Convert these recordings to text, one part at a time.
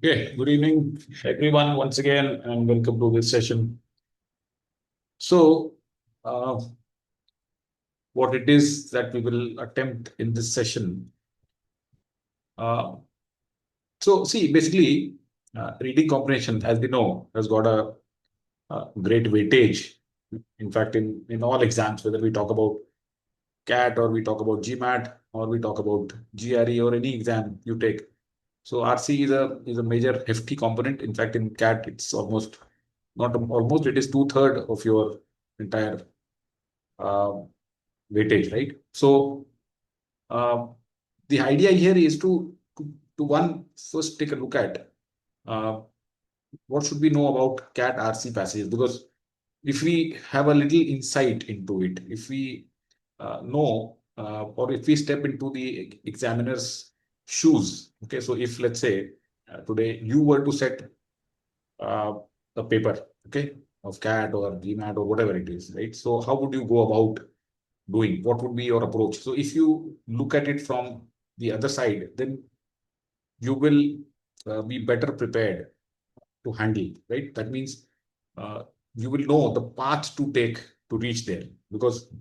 Okay, good evening, everyone, once again, and welcome to this session. So, uh, what it is that we will attempt in this session. Uh, see, basically, reading comprehension, as we know, has got a great weightage. In fact, in all exams, whether we talk about CAT or we talk about GMAT or we talk about GRE or any exam you take. So RC is a major hefty component. In fact, in CAT, it's almost not almost it is two-thirds of your entire uh, weightage, right? So uh, the idea here is to one first take a look at uh, what should we know about CAT RC passages, because if we have a little insight into it, if we know or if we step into the examiner's shoes, okay, so if let's say today you were to set uh, a paper, okay, of CAT or GMAT or whatever it is, right? So how would you go about doing? What would be your approach? So if you look at it from the other side, then you will be better prepared to handle, right? That means uh, you will know the path to take to reach there, because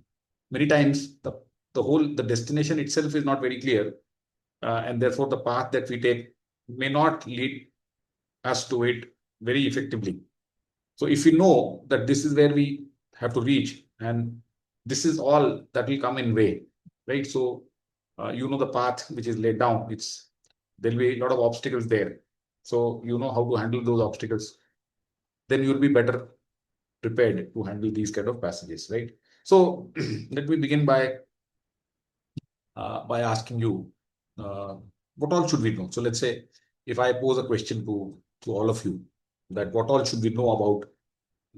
many times the destination itself is not very clear, and therefore the path that we take may not lead us to it very effectively. So if we know that this is where we have to reach, and this is all that will come in way, right? So you know the path which is laid down. There'll be a lot of obstacles there. So you know how to handle those obstacles. Then you'll be better prepared to handle these kind of passages, right? So let me begin by asking you, uh, what all should we know? So let's say if I pose a question to all of you, that what all should we know about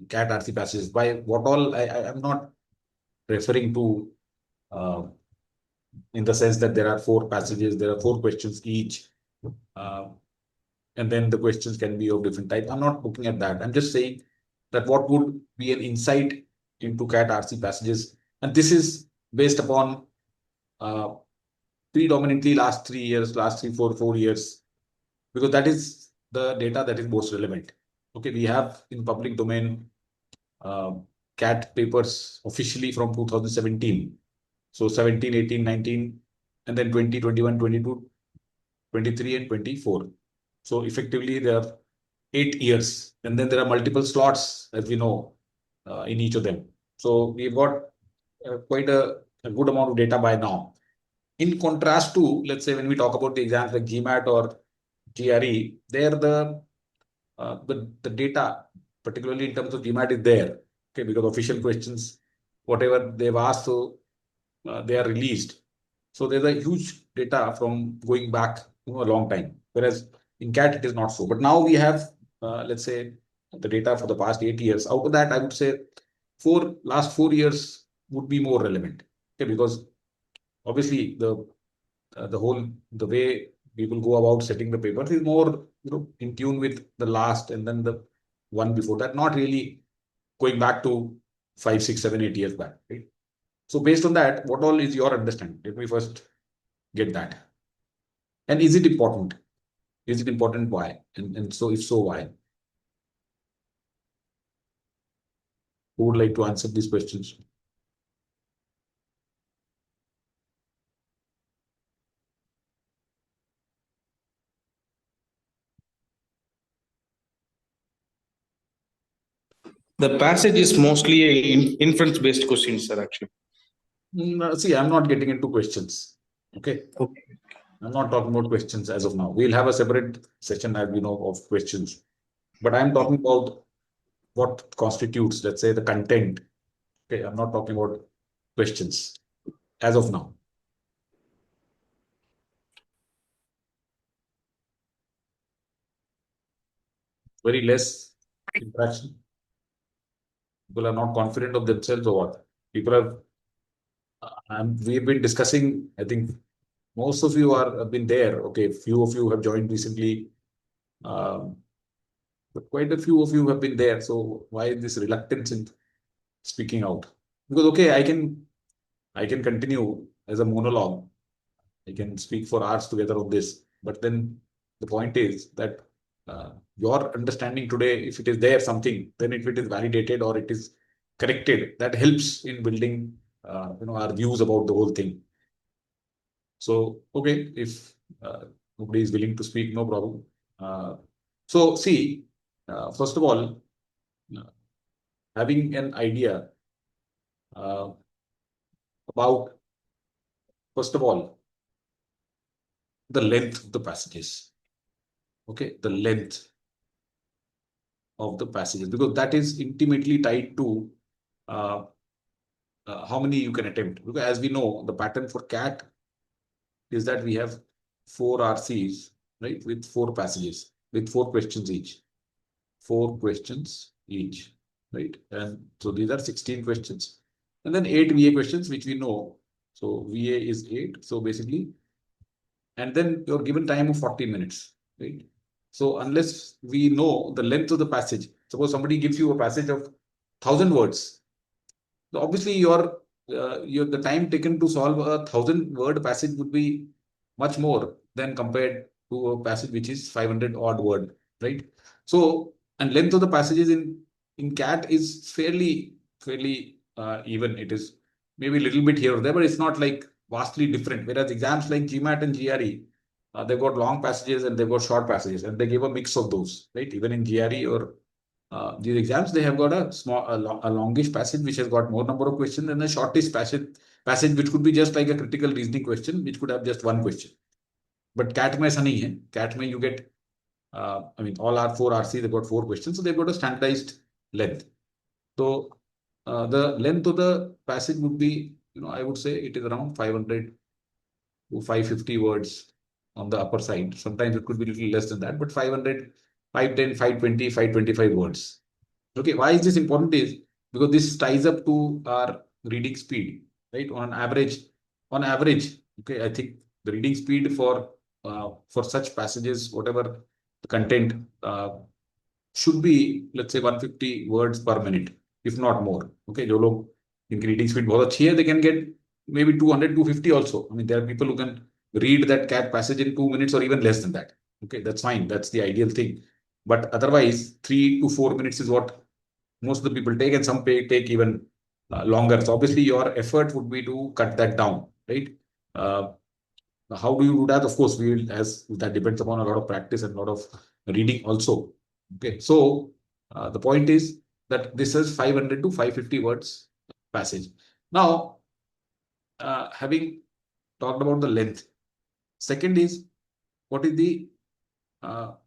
CAT RC passages? By what all, I'm not referring to uh, in the sense that there are four passages, there are four questions each, uh, and then the questions can be of different type. I'm not looking at that. I'm just saying that what would be an insight into CAT RC passages, and this is based upon uh, predominantly last 3 years, last 4 years, because that is the data that is most relevant. Okay, we have in public domain uh, CAT papers officially from 2017. So 17, 18, 19, and then 20, 21, 22, 23, and 24. So effectively, there are 8 years. And then there are multiple slots, as we know, in each of them. So we've got quite a good amount of data by now. In contrast to, let's say, when we talk about the exams like GMAT or GRE, there the data, particularly in terms of GMAT, is there. Okay, because official questions, whatever they've asked, so they are released. So there's a huge data from going back a long time. Whereas in CAT, it is not so. But now we have, let's say, the data for the past 8 years. Out of that, I would say last 4 years would be more relevant. Okay, because obviously the way people go about setting the papers is more in tune with the last and then the one before that, not really going back to 5, 6, 7, 8 years back, right? So based on that, what all is your understanding? Let me first get that. And is it important? Is it important? Why? And so if so, why? Who would like to answer these questions? The passage is mostly a inference-based question, sir. Actually, See, I'm not getting into questions. Okay. okay. I'm not talking about questions as of now. We'll have a separate session, as we know, of questions. But I'm talking about what constitutes, let's say, the content. Okay, I'm not talking about questions as of now. Very less interaction. People are not confident of themselves or what? People are, we've been discussing, I think most of you have been there. Okay, few of you have joined recently. Um, but quite a few of you have been there. So why this reluctance in speaking out? Because okay, I can continue as a monologue. I can speak for hours together on this. But then the point is that your understanding today, if it is there something, then if it is validated or it is corrected, that helps in building our views about the whole thing. So okay, if nobody is willing to speak, no problem. So see, first of all, having an idea uh, about, first of all, the length of the passages. Okay, the length of the passages, because that is intimately tied to uh, how many you can attempt. Because as we know, the pattern for CAT is that we have 4 RCs, right, with 4 passages, with 4 questions each. 4 questions each, right? And so these are 16 questions. And then 8 VA questions, which we know. So VA is 8. So basically, and then you're given time of 40 minutes, right? So unless we know the length of the passage, suppose somebody gives you a passage of 1,000 words, so obviously your the time taken to solve a 1,000 word passage would be much more than compared to a passage which is 500 odd word, right? So, and length of the passages in CAT is fairly even. It is maybe a little bit here or there, but it's not like vastly different. Whereas exams like GMAT and GRE, they've got long passages and they've got short passages, and they give a mix of those, right? Even in GRE or these exams, they have got a longish passage which has got more number of questions, and a shortish passage which could be just like a critical reasoning question, which could have just one question. But CAT में ऐसा नहीं है. CAT में you get, I mean, all our 4 RC, they've got 4 questions, so they've got a standardized length. So the length of the passage would be, I would say it is around 500 to 550 words on the upper side. Sometimes it could be a little less than that, but 500, 510, 520, 525 words. Okay, why is this important is because this ties up to our reading speed, right? On average, okay, I think the reading speed for such passages, whatever the content, should be, let's say, 150 words per minute, if not more. Okay, जो लोग इनकी reading speed बहुत अच्छी है, they can get maybe 200, 250 also. I mean, there are people who can read that CAT passage in 2 minutes or even less than that. Okay, that's fine. That's the ideal thing. But otherwise, 3 to 4 minutes is what most of the people take, and some take even longer. So obviously, your effort would be to cut that down, right? Uh, how do you do that? Of course, we will, as that depends upon a lot of practice and a lot of reading also. Okay, so the point is that this is 500 to 550 words passage. Now, having talked about the length, second is what is the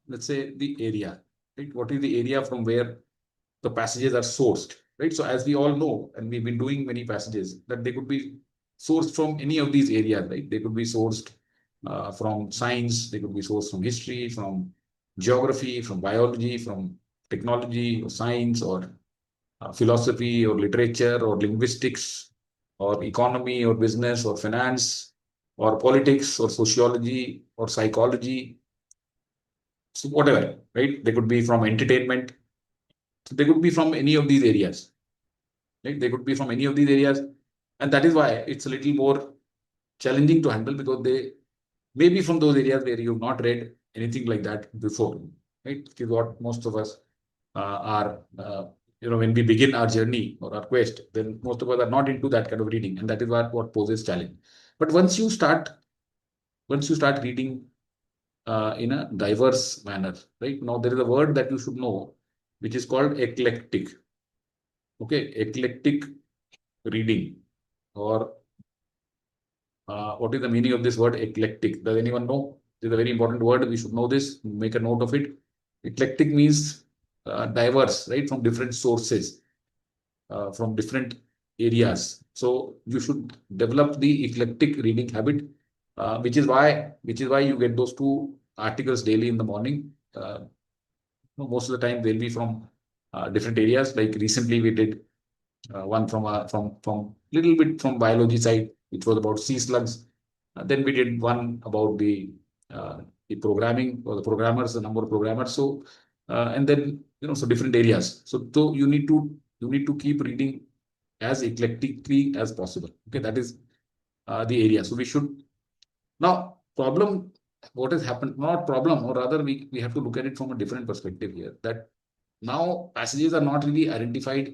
let's say the area, right? What is the area from where the passages are sourced, right? So as we all know, and we've been doing many passages, that they could be sourced from any of these areas, right? They could be sourced from science, they could be sourced from history, from geography, from biology, from technology or science, or philosophy or literature or linguistics or economy or business or finance or politics or sociology or psychology. So whatever, right? They could be from entertainment. So they could be from any of these areas, right? They could be from any of these areas. And that is why it's a little more challenging to handle, because they may be from those areas where you've not read anything like that before, right? Which is what most of us are, when we begin our journey or our quest, then most of us are not into that kind of reading. And that is what poses challenge. But once you start reading in a diverse manner, right? Now, there is a word that you should know, which is called eclectic. Okay, eclectic reading, or what is the meaning of this word eclectic? Does anyone know? It's a very important word. We should know this. Make a note of it. Eclectic means diverse, right? From different sources, from different areas. So you should develop the eclectic reading habit, which is why you get those 2 articles daily in the morning. Most of the time they'll be from different areas. Like recently we did one from little bit from biology side, which was about sea slugs. Then we did one about the programming, or the programmers, the number of programmers. So and then so different areas. So you need to keep reading as eclectically as possible. Okay, that is the area. So we should now problem. what has happened, not problem, or rather we have to look at it from a different perspective here, that now passages are not really identified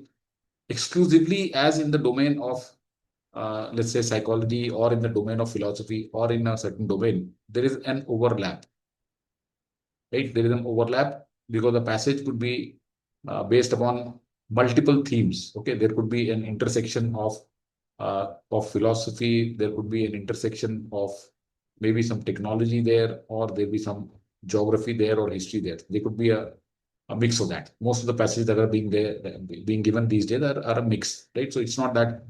exclusively as in the domain of let's say psychology, or in the domain of philosophy, or in a certain domain. There is an overlap, right? There is an overlap because the passage could be based upon multiple themes. Okay, there could be an intersection of philosophy. There could be an intersection of maybe some technology there, or there be some geography there, or history there. There could be a mix of that. Most of the passages that are being given these days are a mix, right? So it's not that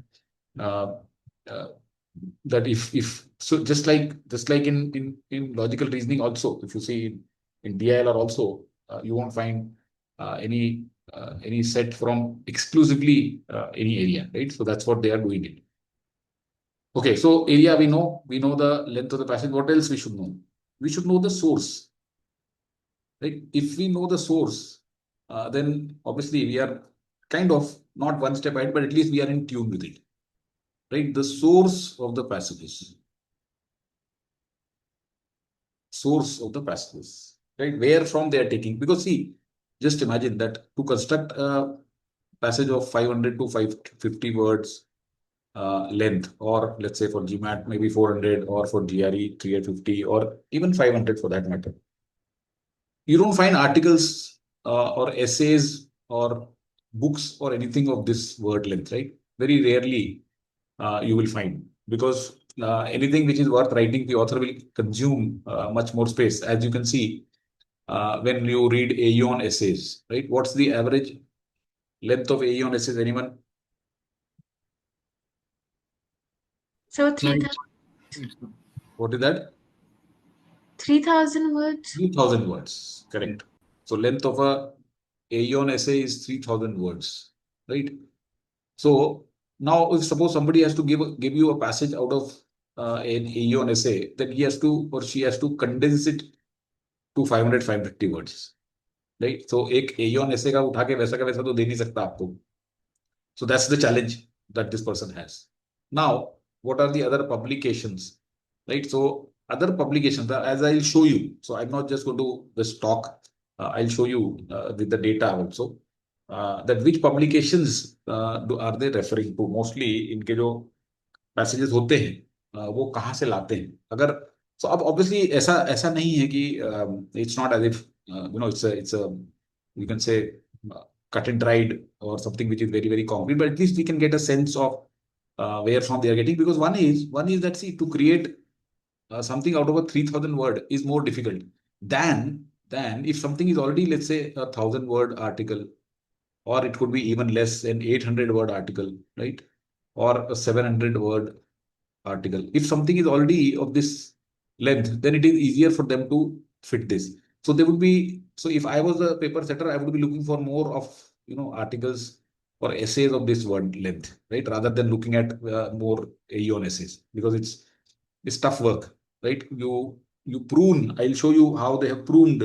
uh, uh, that if so, just like in logical reasoning also, if you see in DILR also, you won't find any set from exclusively any area, right? So that's what they are doing it. Okay, so area we know the length of the passage. What else we should know? We should know the source, right? If we know the source, then obviously we are kind of not one step ahead, but at least we are in tune with it, right? The source of the passages, right? Where from they are taking? Because see, just imagine that to construct a passage of 500 to 550 words length, or let's say for GMAT maybe 400, or for GRE 350, or even 500 for that matter. You don't find articles or essays or books or anything of this word length, right? Very rarely you will find, because anything which is worth writing, the author will consume much more space. As you can see, when you read Aeon essays, right? What's the average length of Aeon essays? Anyone? So No, 3,000 What is that? 3,000 words. 3,000 words. Correct. So length of a Aeon essay is 3,000 words, right? So now, if suppose somebody has to give you a passage out of an Aeon essay, then he has to, or she has to condense it to 500, 550 words, right? So एक Aeon essay का उठा के वैसा का वैसा तो दे नहीं सकता आपको. So that's the challenge that this person has. Now, what are the other publications, right? So other publications, as I'll show you. So I'm not just going to just talk. I'll show you with the data also that which publications are they referring to. Mostly इनके जो passages होते हैं वो कहाँ से लाते हैं. अगर so अब obviously ऐसा ऐसा नहीं है कि it's not as if it's a you can say cut and dried or something which is very, very concrete, but at least we can get a sense of where from they are getting. Because one is that, see, to create something out of a 3,000 word is more difficult than if something is already, let's say, 1,000 word article, or it could be even less, an 800 word article, right? Or a 700 word article. If something is already of this length, then it is easier for them to fit this. So they would be, so if I was a paper setter, I would be looking for more of, articles or essays of this word length, right? Rather than looking at more Aeon essays, because it's tough work, right? You prune. I'll show you how they have pruned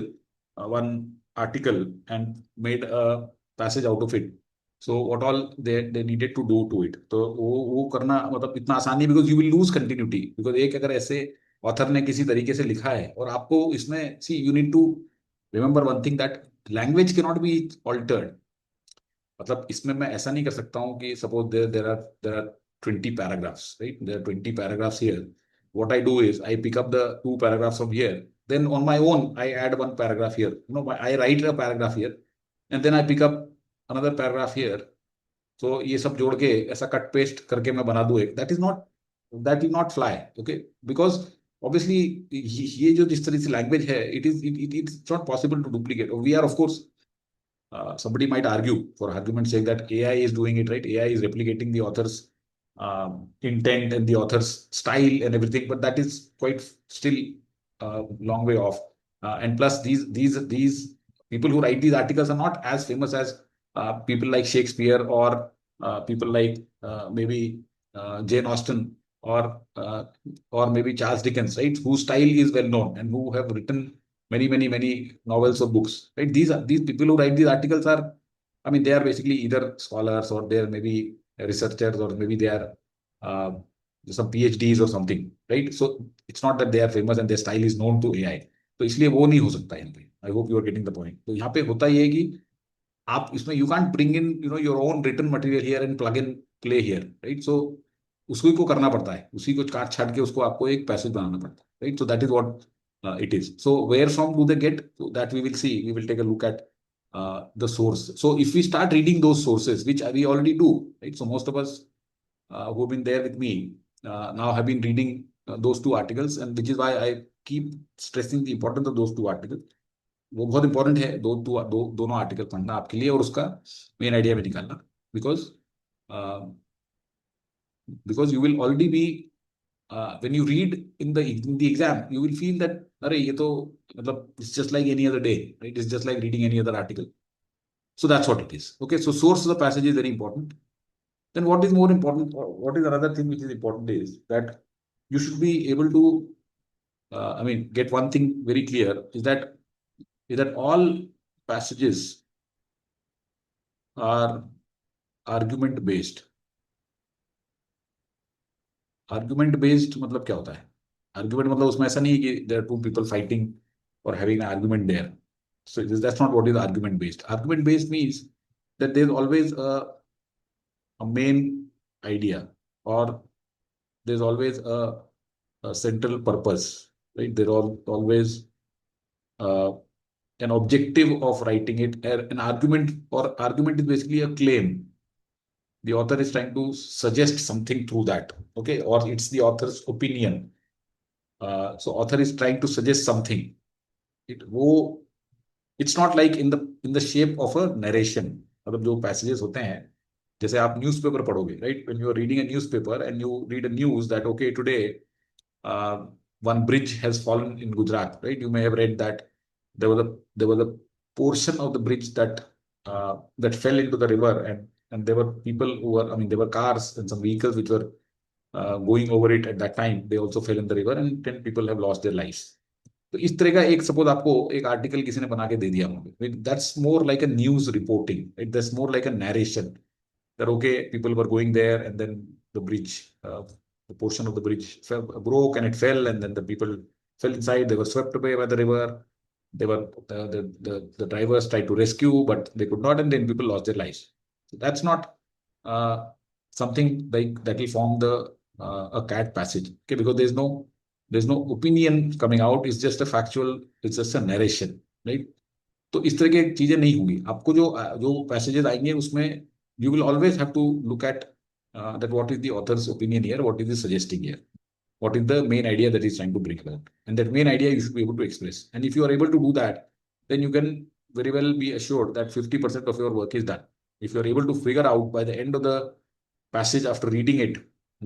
one article and made a passage out of it. So what all they needed to do to it. तो वो करना मतलब इतना आसान नहीं, because you will lose continuity. Because एक अगर ऐसे ऑथर ने किसी तरीके से लिखा है और आपको इसमें see you need to remember one thing, that language cannot be altered. मतलब इसमें मैं ऐसा नहीं कर सकता हूँ कि suppose there are 20 paragraphs, right? There are 20 paragraphs here. What I do is I pick up the 2 paragraphs from here. Then on my own I add 1 paragraph here. I write a paragraph here, and then I pick up another paragraph here. So ये सब जोड़ के ऐसा cut paste करके मैं बना दूं एक, that will not fly. Okay, because obviously ये जो जिस तरह से लैंग्वेज है, it's not possible to duplicate. We are, of course, somebody might argue, for argument's sake, that AI is doing it, right? AI is replicating the author's intent and the author's style and everything, but that is quite still a long way off. And plus, these people who write these articles are not as famous as people like Shakespeare, or people like maybe Jane Austen, or maybe Charles Dickens, right? Whose style is well known and who have written many novels or books, right? These people who write these articles are, I mean, they are basically either scholars, or they are maybe researchers, or maybe they are some PhDs or something, right? So it's not that they are famous and their style is known to AI. तो इसलिए वो नहीं हो सकता यहाँ पे. I hope you are getting the point. तो यहाँ पे होता ये है कि आप इसमें you can't bring in your own written material here and plug and play here, right? So उसको को करना पड़ता है, उसी को काट छाट के उसको आपको एक पैसेज बनाना पड़ता है, right? So that is what it is. So where from do they get? So that we will see. We will take a look at the source. So if we start reading those sources, which we already do, right? So most of us who have been there with me now have been reading those two articles, and which is why I keep stressing the importance of those two articles. वो बहुत important है, दोनों article पढ़ना आपके लिए और उसका main idea भी निकालना, because because you will already be when you read in the exam, you will feel that अरे ये तो मतलब it's just like any other day, right? It's just like reading any other article. So that's what it is. Okay, so source of the passage is very important. Then what is more important, what is another thing which is important is that you should be able to get one thing very clear, is that all passages are argument based. Argument based मतलब क्या होता है? Argument मतलब उसमें ऐसा नहीं है कि there are two people fighting or having an argument there. So that's not what is argument based. Argument based means that there's always a main idea, or there's always a central purpose, right? There are always an objective of writing it. An argument, or argument is basically a claim. The author is trying to suggest something through that, okay? Or it's the author's opinion. So author is trying to suggest something. It's not like in the shape of a narration. मतलब जो passages होते हैं, जैसे आप newspaper पढ़ोगे, right? When you are reading a newspaper and you read a news that okay, today one bridge has fallen in Gujarat, right? You may have read that there was a portion of the bridge that fell into the river, and there were people who were, there were cars and some vehicles which were going over it at that time. They also fell in the river, and 10 people have lost their lives. तो इस तरह का एक suppose आपको एक article किसी ने बना के दे दिया, that's more like a news reporting, it that's more like a narration that okay, people were going there and then the bridge, the portion of the bridge broke and it fell, and then the people fell inside. They were swept away by the river. They were the drivers tried to rescue, but they could not, and then people lost their lives. So that's not something like that will form the a cat passage, okay? Because there's no opinion coming out. It's just a factual. It's just a narration, right? तो इस तरह की चीजें नहीं होंगी आपको. जो passages आएंगे उसमें you will always have to look at that what is the author's opinion here, what is he suggesting here, what is the main idea that he's trying to bring about, and that main idea you should be able to express. And if you are able to do that, then you can very well be assured that 50% of your work is done. If you are able to figure out by the end of the passage after reading it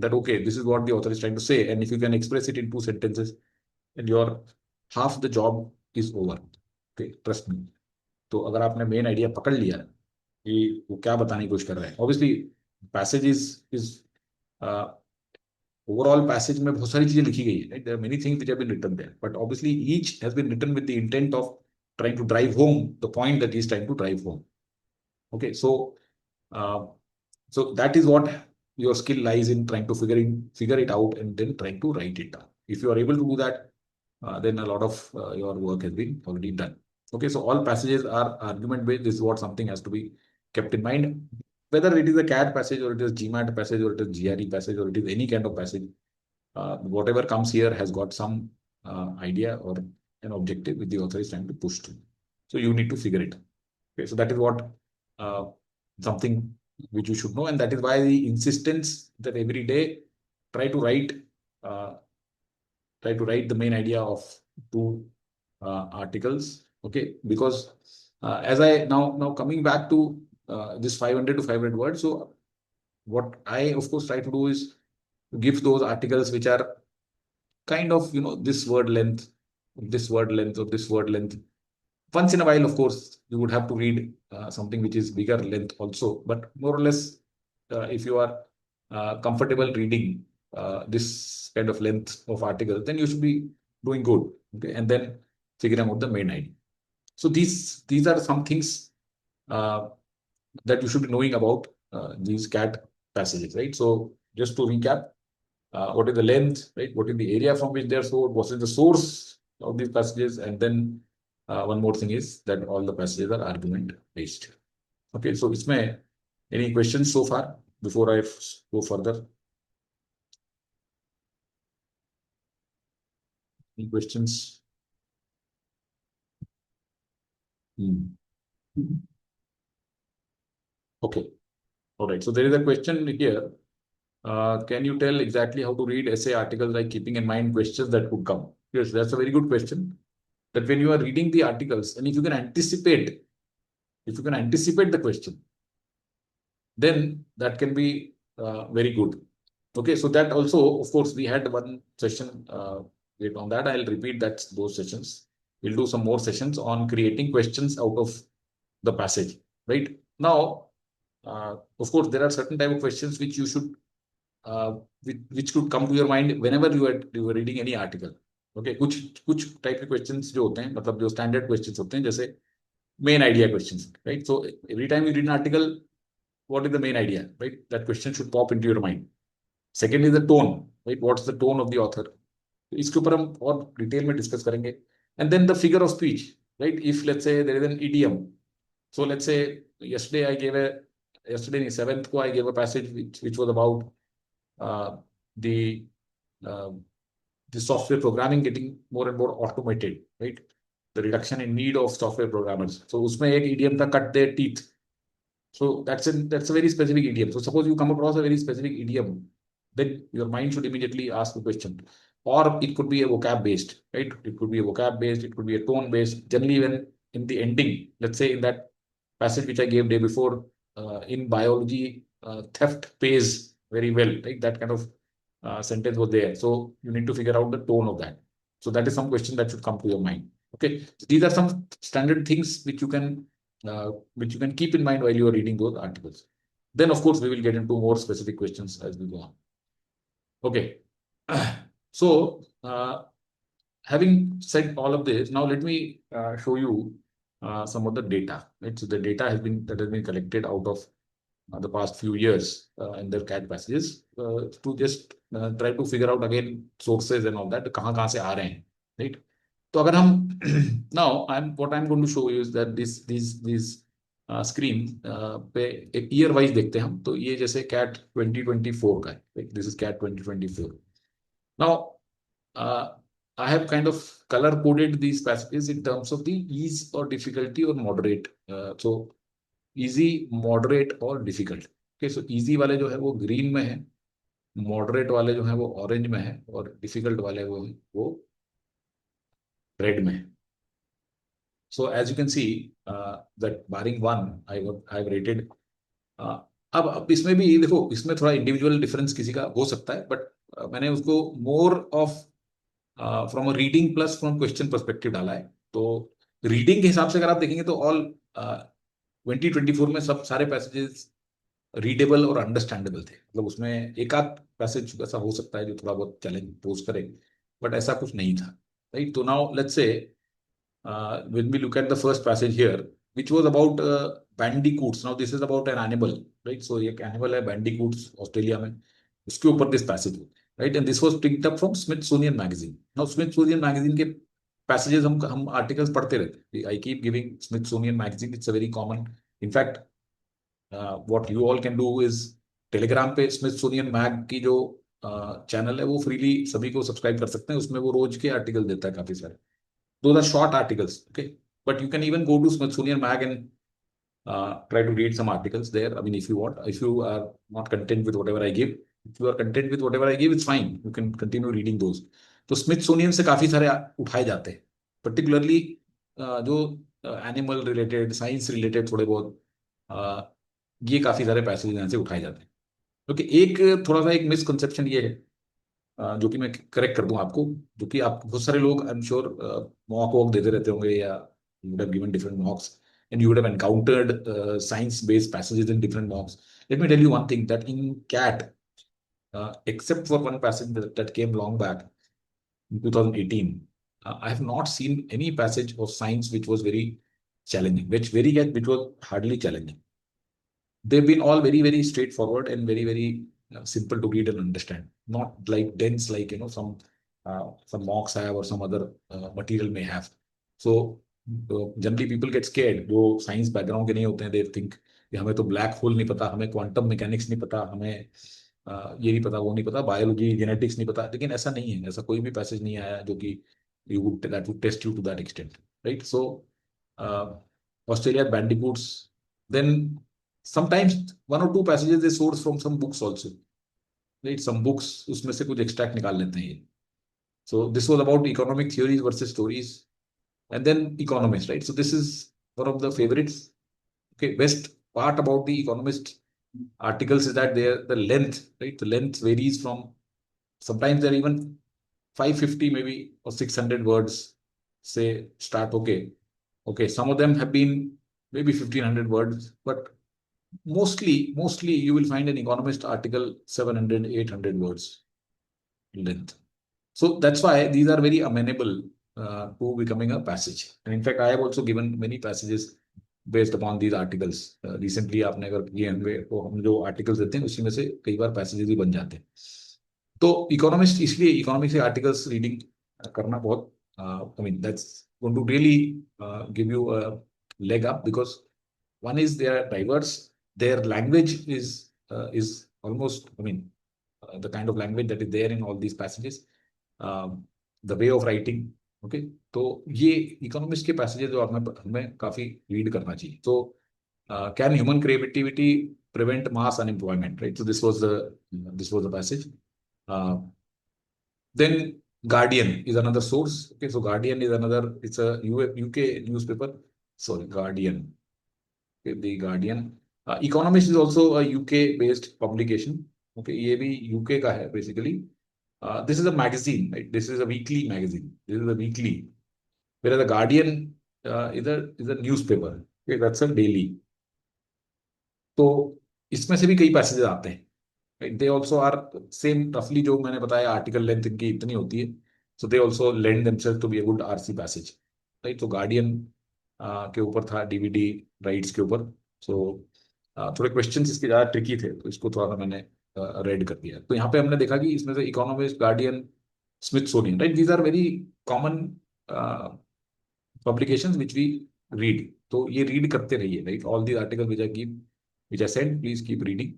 that okay, this is what the author is trying to say, and if you can express it in 2 sentences, then your half the job is over. Okay, trust me. तो अगर आपने main idea पकड़ लिया कि वो क्या बताने की कोशिश कर रहे हैं, obviously passage is overall passage में बहुत सारी चीजें लिखी गई है, right? There are many things which have been written there, but obviously each has been written with the intent of trying to drive home the point that he is trying to drive home. Okay, so that is what your skill lies in, trying to figure it out and then trying to write it down. If you are able to do that, then a lot of your work has been already done. Okay, so all passages are argument based. This is what something has to be kept in mind. Whether it is a CAD passage or it is GMAT passage or it is GRE passage or it is any kind of passage, whatever comes here has got some idea or an objective which the author is trying to push to. So you need to figure it. Okay, so that is what something which you should know, and that is why the insistence that every day try to write the main idea of 2 articles. Okay, because as I now coming back to this 500 to 500 words, so what I of course try to do is to give those articles which are kind of this word length, this word length, or this word length. Once in a while, of course, you would have to read something which is bigger length also, but more or less if you are comfortable reading this kind of length of article, then you should be doing good. Okay, and then figuring out the main idea. So these are some things that you should be knowing about these CAT passages, right? So just to recap, what is the length, right? What is the area from which they are sourced? What is the source of these passages? And then one more thing is that all the passages are argument based. Okay, so isme any questions so far before I go further? Any questions? Okay. All right. So there is a question here. Can you tell exactly how to read essay articles, like keeping in mind questions that could come? Yes, that's a very good question. That when you are reading the articles, and if you can anticipate the question, then that can be very good. Okay, so that also, of course, we had one session on that. I'll repeat those sessions. We'll do some more sessions on creating questions out of the passage. Right now, of course, there are certain type of questions which you should which could come to your mind whenever you are reading any article. Okay, कुछ type के questions जो होते हैं, मतलब जो standard questions होते हैं, जैसे main idea questions, right? So every time you read an article, what is the main idea, right? That question should pop into your mind. Second is the tone, right? What's the tone of the author? इसके ऊपर हम और detail में discuss करेंगे. And then the figure of speech, right? If let's say there is an idiom, so let's say yesterday 7th को I gave a passage which was about the software programming getting more and more automated, right? The reduction in need of software programmers. So उसमें एक idiom था cut their teeth. So that's a very specific idiom. So suppose you come across a very specific idiom, then your mind should immediately ask the question. Or it could be a vocab based, right? It could be a vocab based, it could be a tone based. Generally, when in the ending, let's say in that passage which I gave day before, in biology, theft pays very well, right? That kind of sentence was there. So you need to figure out the tone of that. So that is some question that should come to your mind. Okay, so these are some standard things which you can keep in mind while you are reading those articles. Then, of course, we will get into more specific questions as we go on. Okay, so having said all of this, now let me show you some of the data. Right? So the data has been collected out of the past few years in their CAT passages to just try to figure out again sources and all that, कहाँ से आ रहे हैं, right? तो अगर हम now what I'm going to show you is that these screen पे एक year wise देखते हैं हम. तो ये जैसे CAT 2024 का है, like this is CAT 2024. Now I have kind of color coded these passages in terms of the ease or difficulty or moderate. So easy, moderate और difficult. Okay, so easy वाले जो है वो green में है, moderate वाले जो है वो orange में है, और difficult वाले वो red में है. So as you can see that barring one, I've rated. अब इसमें भी देखो, इसमें थोड़ा इंडिविजुअल डिफरेंस किसी का हो सकता है, बट मैंने उसको more of from a reading plus from question perspective डाला है. तो रीडिंग के हिसाब से अगर आप देखेंगे तो ऑल 2024 में सब सारे पैसेजेस रीडेबल और अंडरस्टैंडेबल थे. मतलब उसमें एक आध पैसेज ऐसा हो सकता है जो थोड़ा बहुत चैलेंज पोज करे, बट ऐसा कुछ नहीं था, राइट? तो now let's say when we look at the first passage here, which was about bandicoots. Now this is about an animal, right? So एक animal है bandicoots ऑस्ट्रेलिया में, उसके ऊपर this passage, right? And this was picked up from Smithsonian magazine. Now Smithsonian magazine के passages हम articles पढ़ते रहते. I keep giving Smithsonian magazine. It's a very common. In fact, what you all can do is Telegram पे Smithsonian mag की जो channel है वो freely सभी को सब्सक्राइब कर सकते हैं. उसमें वो रोज के आर्टिकल देता है काफी सारे. Those are short articles, okay? But you can even go to Smithsonian Mag and try to read some articles there. I mean, if you want, if you are not content with whatever I give, if you are content with whatever I give, it's fine. You can continue reading those. तो Smithsonian से काफी सारे उठाए जाते हैं, particularly जो animal related, science related थोड़े बहुत ये काफी सारे पैसेज यहाँ से उठाए जाते हैं. ओके, एक थोड़ा सा एक मिसकंसेप्शन ये है जो कि मैं करेक्ट कर दूं आपको, जो कि आप बहुत सारे लोग I am sure mock walk देते रहते होंगे, या you would have given different mocks and you would have encountered science based passages in different mocks. Let me tell you one thing, that in CAT, except for one passage that came long back in 2018, I have not seen any passage of science which was very challenging, which was hardly challenging. They've been all very, very straightforward and very, very simple to read and understand, not like dense like some mocks have or some other material may have. So generally people get scared जो science background के नहीं होते हैं. They think कि हमें तो black hole नहीं पता, हमें क्वांटम मैकेनिक्स नहीं पता, हमें ये नहीं पता, वो नहीं पता, बायोलॉजी जेनेटिक्स नहीं पता. लेकिन ऐसा नहीं है, ऐसा कोई भी पैसेज नहीं आया जो कि that would test you to that extent, right? So Australia bandicoots. Then sometimes one or two passages they source from some books also, right? Some books उसमें से कुछ extract निकाल लेते हैं ये. So this was about economic theories versus stories, and then economists, right? So this is one of the favorites. Okay, best part about the economist articles is that the length, right? The length varies from, sometimes they're even 550 maybe or 600 words. Say start, okay. Some of them have been maybe 1500 words, but mostly you will find an economist article 700, 800 words length. So that's why these are very amenable to becoming a passage. And in fact, I have also given many passages based upon these articles. Recently, आपने अगर किए होंगे तो हम जो articles देते हैं उसी में से कई बार passages भी बन जाते हैं. तो इकोनॉमिस्ट, इसलिए इकोनॉमिक्स के आर्टिकल्स रीडिंग करना बहुत, I mean that's going to really give you a leg up, because one is they are diverse, their language is almost, I mean the kind of language that is there in all these passages, the way of writing. Okay, तो ये economics के passages जो हमें काफी read करना चाहिए. तो can human creativity prevent mass unemployment, right? So this was the passage. Then Guardian is another source. Okay, so Guardian is another, it's a UK newspaper. Sorry, Guardian. Okay, the Guardian. Economist is also a UK based publication. Okay, ये भी UK का है basically. This is a magazine, right? This is a weekly magazine. This is a weekly. Whereas the Guardian is a newspaper. Okay, that's a daily. तो इसमें से भी कई passage आते हैं. They also are same roughly जो मैंने बताया, आर्टिकल लेंथ इनकी इतनी होती है. So they also lend themselves to be a good RC passage, right? तो गार्डियन के ऊपर था डीवीडी राइट्स के ऊपर. So थोड़े क्वेश्चंस इसके ज्यादा ट्रिकी थे, तो इसको थोड़ा सा मैंने रेड कर दिया. तो यहाँ पे हमने देखा कि इसमें से Economist, Guardian, Smithsonian, right? These are very common publications which we read. तो ये रीड करते रहिए, right? All the article which I said, please keep reading.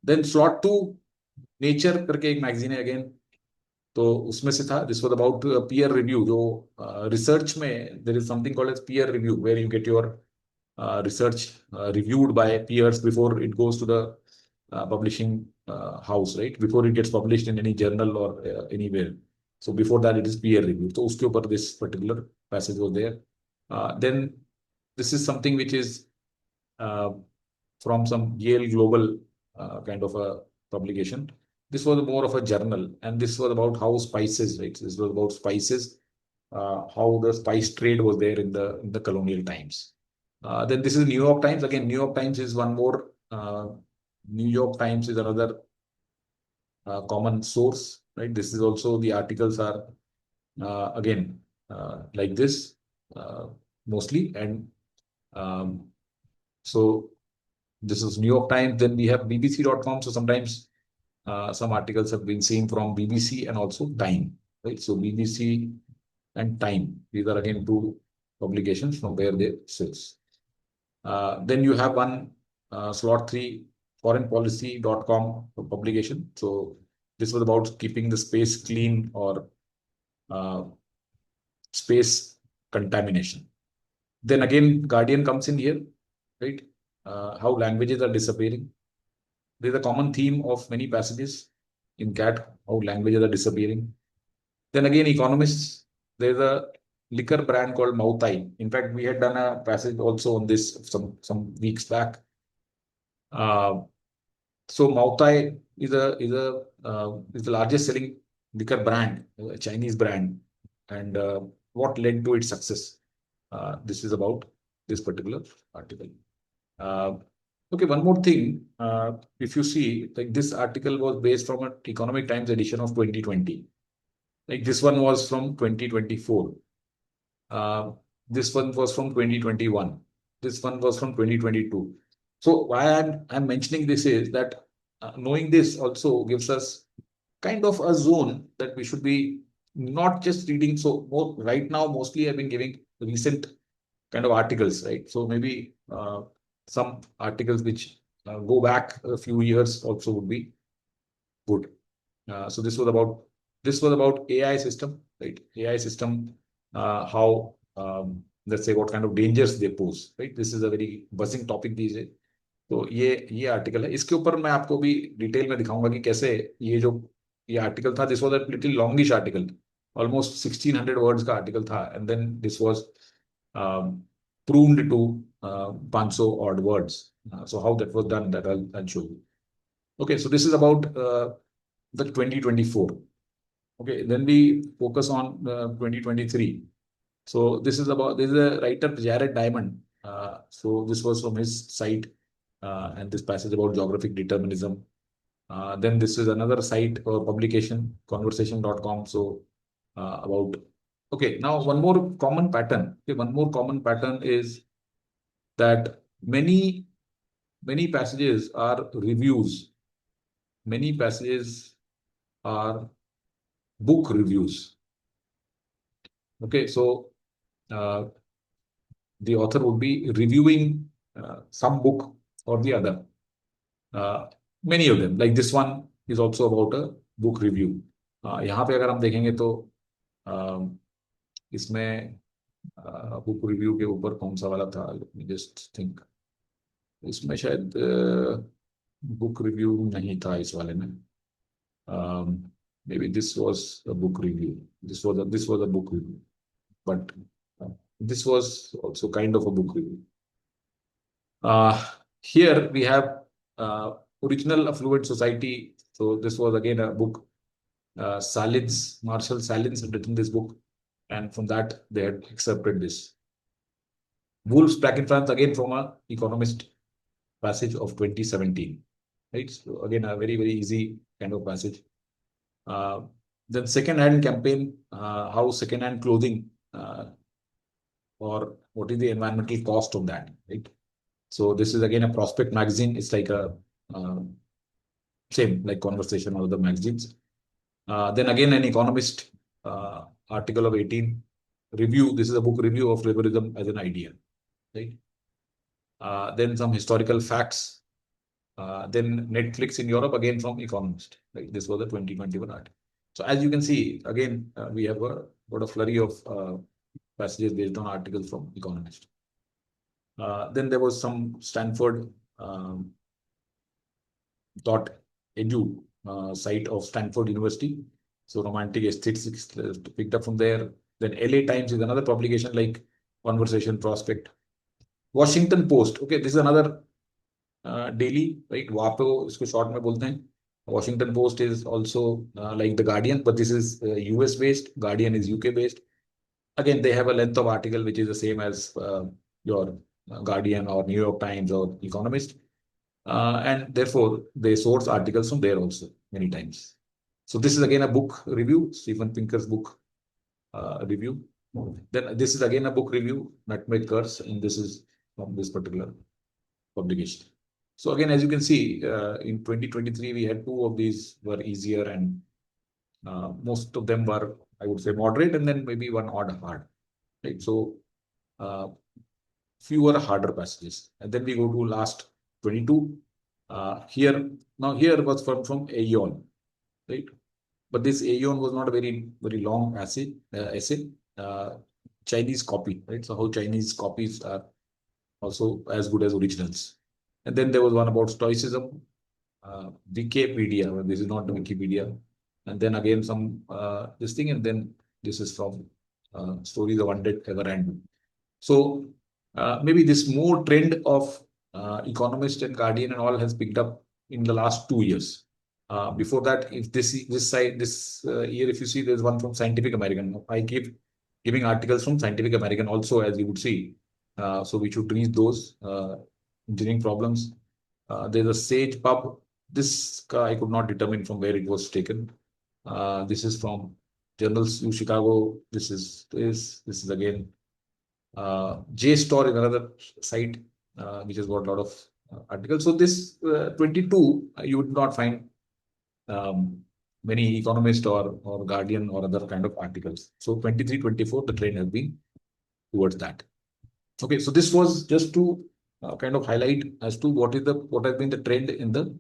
Then slot 2 Nature करके एक मैगजीन है अगेन, तो उसमें से था, this was about peer review. जो रिसर्च में there is something called as peer review, where you get your research reviewed by peers before it goes to the publishing house, right? Before it gets published in any journal or anywhere. So before that it is peer review. So uske upar this particular passage was there. Then this is something which is from some Yale Global kind of a publication. This was more of a journal, and this was about how spices, right? This was about spices, how the spice trade was there in the colonial times. Then this is New York Times. Again, New York Times is one more. New York Times is another common source, right? This is also, the articles are again like this mostly, and so this is New York Times. Then we have BBC.com. So sometimes some articles have been seen from BBC and also Time, right? So BBC and Time, these are again two publications from where they source. Then you have one slot 3, foreignpolicy.com publication. So this was about keeping the space clean or space contamination. Then again, Guardian comes in here, right? How languages are disappearing. There's a common theme of many passages in CAT, how languages are disappearing. Then again, economists, there's a liquor brand called Mautai. In fact, we had done a passage also on this some weeks back. So Mautai is the largest selling liquor brand, a Chinese brand, and what led to its success. This is about this particular article. Okay, one more thing. If you see, like this article was based from an Economic Times edition of 2020. Like this one was from 2024. This one was from 2021. This one was from 2022. So why I'm mentioning this is that knowing this also gives us kind of a zone that we should be not just reading. So right now, mostly I've been giving recent kind of articles, right? So maybe some articles which go back a few years also would be good. So this was about AI system, right? AI system, how let's say what kind of dangers they pose, right? This is a very buzzing topic these days. तो ये article है, इसके ऊपर मैं आपको भी detail में दिखाऊंगा कि कैसे ये आर्टिकल था. This was a little longish article, almost 1600 words का आर्टिकल था, and then this was pruned to 500 odd words. So how that was done, that I'll show you. Okay, so this is about the 2024. Okay, then we focus on 2023. So this is a writer, Jared Diamond. So this was from his site, and this passage about geographic determinism. Then this is another site or publication, conversation.com. So about, okay, now one more common pattern. Okay, one more common pattern is that many passages are reviews. Many passages are book reviews. Okay, so the author would be reviewing some book or the other. Many of them, like this one, is also about a book review. यहाँ पे अगर हम देखेंगे तो इसमें book review के ऊपर कौन सा वाला था, लेट मी जस्ट थिंक. इसमें शायद बुक रिव्यू नहीं था इस वाले में. Maybe this was a book review. This was a book review, but this was also kind of a book review. Here we have Original Affluent Society. So this was again a book. Marshall Salins had written this book, and from that they had accepted this. Wolves Back in France, again from an Economist passage of 2017. Right. So again, a very, very easy kind of passage. Then second-hand campaign, how second-hand clothing, or what is the environmental cost of that, right? So this is again a Prospect magazine. It's like a same like Conversation or other magazines. Then again an Economist article of 18 review. This is a book review of liberalism as an idea, right? Then some historical facts. Then Netflix in Europe, again from Economist. Right? This was the 2021 article. So as you can see, again, we have got a flurry of passages based on articles from Economist. Then there was some Stanford .edu site of Stanford University. So romantic aesthetics picked up from there. Then LA Times is another publication like Conversation, Prospect. Washington Post. Okay, this is another daily, right? WAPO, इसको short में बोलते हैं. Washington Post is also like the Guardian, but this is US based. Guardian is UK based. Again, they have a length of article which is the same as your Guardian or New York Times or Economist, and therefore they source articles from there also many times. So this is again a book review, Steven Pinker's book review. Then this is again a book review, Nutmeg Curse, and this is from this particular publication. So again, as you can see, in 2023, we had two of these were easier, and most of them were, I would say, moderate, and then maybe one odd hard, right? So fewer harder passages. And then we go to last 22. Here was from Aeon, right? But this Aeon was not a very, very long essay. Chinese copy, right? So how Chinese copies are also as good as originals. And then there was one about Stoicism, Wikipedia. Well, this is not the Wikipedia. And then again some this thing, and then this is from Stories of Undead Ever End. So maybe this more trend of Economist and Guardian and all has picked up in the last 2 years. Before that, if this year, if you see, there's one from Scientific American. I keep giving articles from Scientific American also, as you would see. So we should read those. Engineering problems. There's a Sage Pub. This I could not determine from where it was taken. This is from Journals of Chicago. This is again JSTOR is another site which has got a lot of articles. So this 22, you would not find many Economist or Guardian or other kind of articles. So 23, 24, the trend has been towards that. Okay, so this was just to kind of highlight as to what has been the trend in the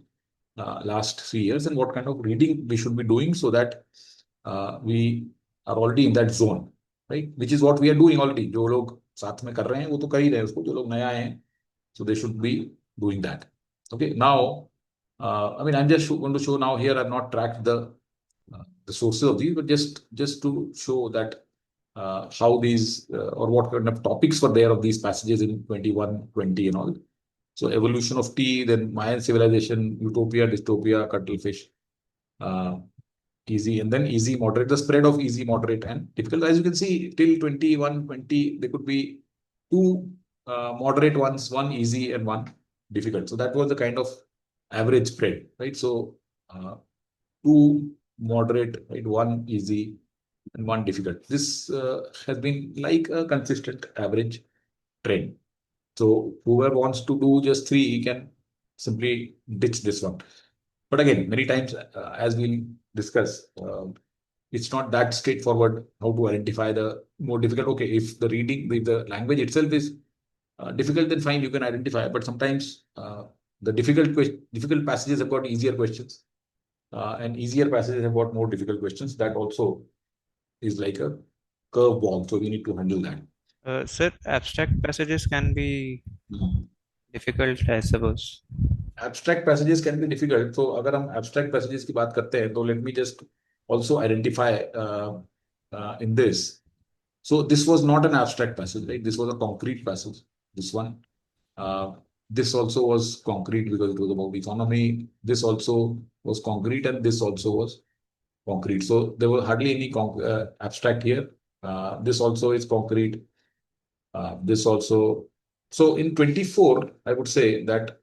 last 3 years and what kind of reading we should be doing so that we are already in that zone, right? Which is what we are doing already. जो लोग साथ में कर रहे हैं वो तो कर ही रहे हैं उसको, जो लोग नए आए हैं, so they should be doing that. Okay, now I mean I'm just going to show now here. I've not tracked the sources of these, but just to show that how these or what kind of topics were there of these passages in 21, 20 and all. So evolution of tea, then Mayan civilization, utopia, dystopia, cuttlefish, easy, and then easy, moderate, the spread of easy, moderate, and difficult. As you can see, till 21, 20, there could be two moderate ones, one easy and one difficult. So that was the kind of average spread, right? So two moderate, right, one easy, and one difficult. This has been like a consistent average trend. So whoever wants to do just three, he can simply ditch this one. But again, many times, as we'll discuss, it's not that straightforward how to identify the more difficult. Okay, if the reading, if the language itself is difficult, then fine, you can identify. But sometimes the difficult passages have got easier questions, and easier passages have got more difficult questions. That also is like a curveball, so we need to handle that. Sir, abstract passages can be difficult, I suppose. Abstract passages can be difficult. So अगर हम abstract passages की बात करते हैं, तो let me just also identify in this. So this was not an abstract passage, right? This was a concrete passage. This one. This also was concrete because it was about economy. This also was concrete, and this also was concrete. So there was hardly any abstract here. This also is concrete. This also. So in 24, I would say that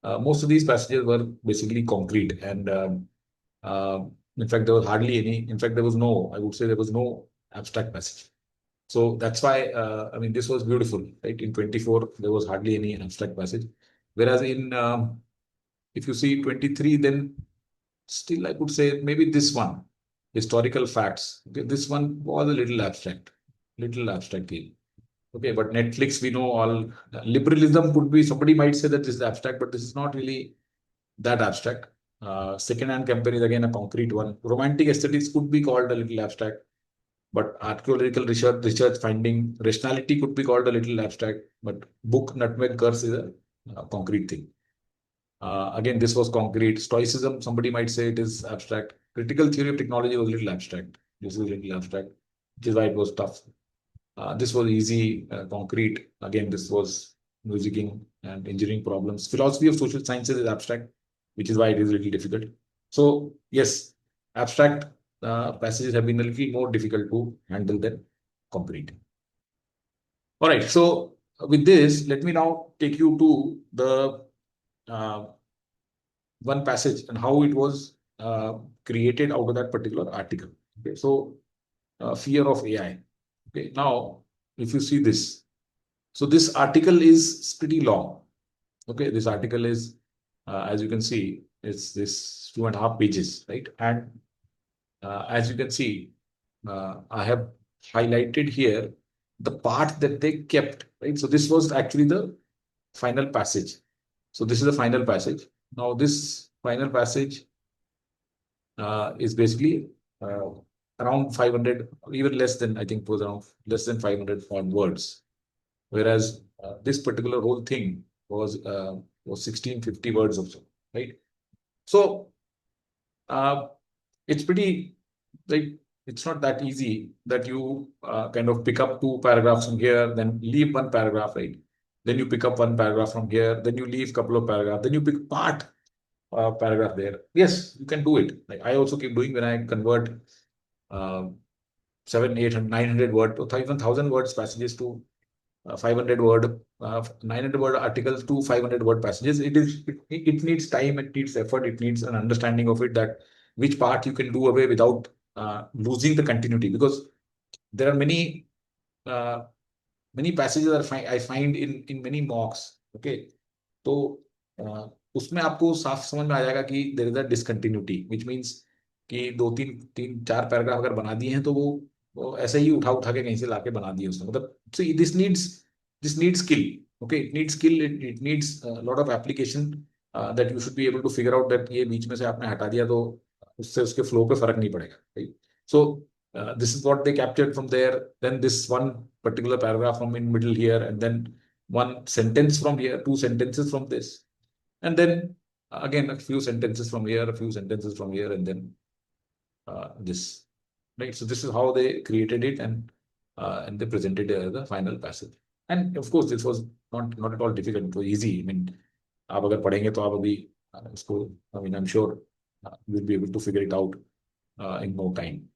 most of these passages were basically concrete, and in fact, there was hardly any. In fact, there was no. I would say there was no abstract passage. So that's why I mean this was beautiful, right? In 24, there was hardly any abstract passage, whereas in if you see 23, then still I would say maybe this one, historical facts. Okay, this one was a little abstract. Okay, but Netflix, we know all. Liberalism could be, somebody might say that this is abstract, but this is not really that abstract. Second-hand company is again a concrete one. Romantic aesthetics could be called a little abstract, but archaeological research finding, rationality could be called a little abstract, but book Nutmeg Curse is a concrete thing. Again, this was concrete. Stoicism, somebody might say it is abstract. Critical theory of technology was a little abstract. This is a little abstract, which is why it was tough. This was easy, concrete. Again, this was musicking and engineering problems. Philosophy of social sciences is abstract, which is why it is a little difficult. So yes, abstract passages have been a little more difficult to handle than concrete. All right. So with this, let me now take you to the one passage and how it was created out of that particular article. Okay. So fear of AI. Okay, now, if you see this, so this article is pretty long. Okay, this article is, as you can see, it's this 2.5 pages, right? And as you can see, I have highlighted here the part that they kept, right? So this was actually the final passage. So this is the final passage. Now, this final passage is basically around 500, even less than, I think it was around less than 500 words. Whereas this particular whole thing was 1650 words or so, right? So it's pretty, like, it's not that easy that you kind of pick up 2 paragraphs from here, then leave 1 paragraph, right? Then you pick up 1 paragraph from here, then you leave a couple of paragraphs, then you pick part paragraph there. Yes, you can do it. Like I also keep doing when I convert 700, 800, 900 word to even 1,000 words passages to 500 word, 900 word articles to 500 word passages. It needs time, it needs effort, it needs an understanding of it, that which part you can do away without losing the continuity, because there are many passages that I find in many mocks. Okay, so उसमें आपको साफ समझ में आ जाएगा कि there is a discontinuity, which means कि दो तीन तीन चार पैराग्राफ अगर बना दिए हैं तो वो ऐसे ही उठा उठा के कहीं से लाके बना दिए उसने, मतलब see this needs skill. Okay, it needs skill, it needs lot of application, that you should be able to figure out that ये बीच में से आपने हटा दिया तो उससे उसके फ्लो पे फर्क नहीं पड़ेगा, right? So this is what they captured from there. Then this one particular paragraph from in middle here, and then one sentence from here, two sentences from this, and then again a few sentences from here, a few sentences from here, and then this. Right. So this is how they created it, and they presented it as the final passage. And of course, this was not at all difficult. It was easy. I mean, आप अगर पढ़ेंगे तो आप अभी इसको, I mean, I'm sure you'll be able to figure it out in no time.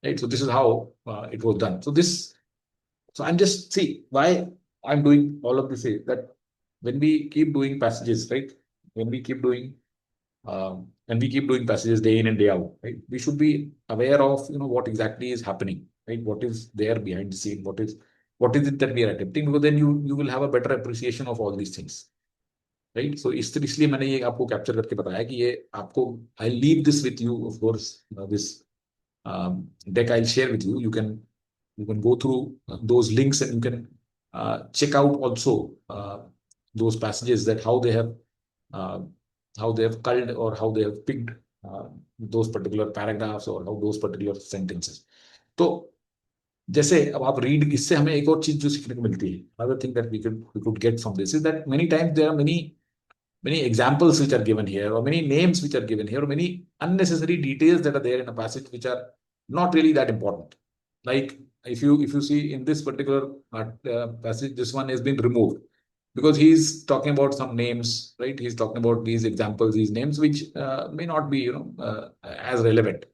Right. So this is how it was done. So I'm just see why I'm doing all of this is that when we keep doing passages, right? When we keep doing and we keep doing passages day in and day out, right? We should be aware of what exactly is happening, right? What is there behind the scene? What is it that we are attempting? Because then you will have a better appreciation of all these things, right? So इसलिए मैंने ये आपको capture करके बताया कि ये आपको I leave this with you, of course, this deck I'll share with you. You can go through those links, and you can check out also those passages, that uh, how they have culled or how they have picked those particular paragraphs or how those particular sentences. तो जैसे अब आप read, इससे हमें एक और चीज जो सीखने को मिलती है, another thing that we could get from this is that many times there are many examples which are given here, or many names which are given here, or many unnecessary details that are there in a passage which are not really that important. Like if you see in this particular passage, this one has been removed because he's talking about some names, right? He's talking about these examples, these names which may not be as relevant.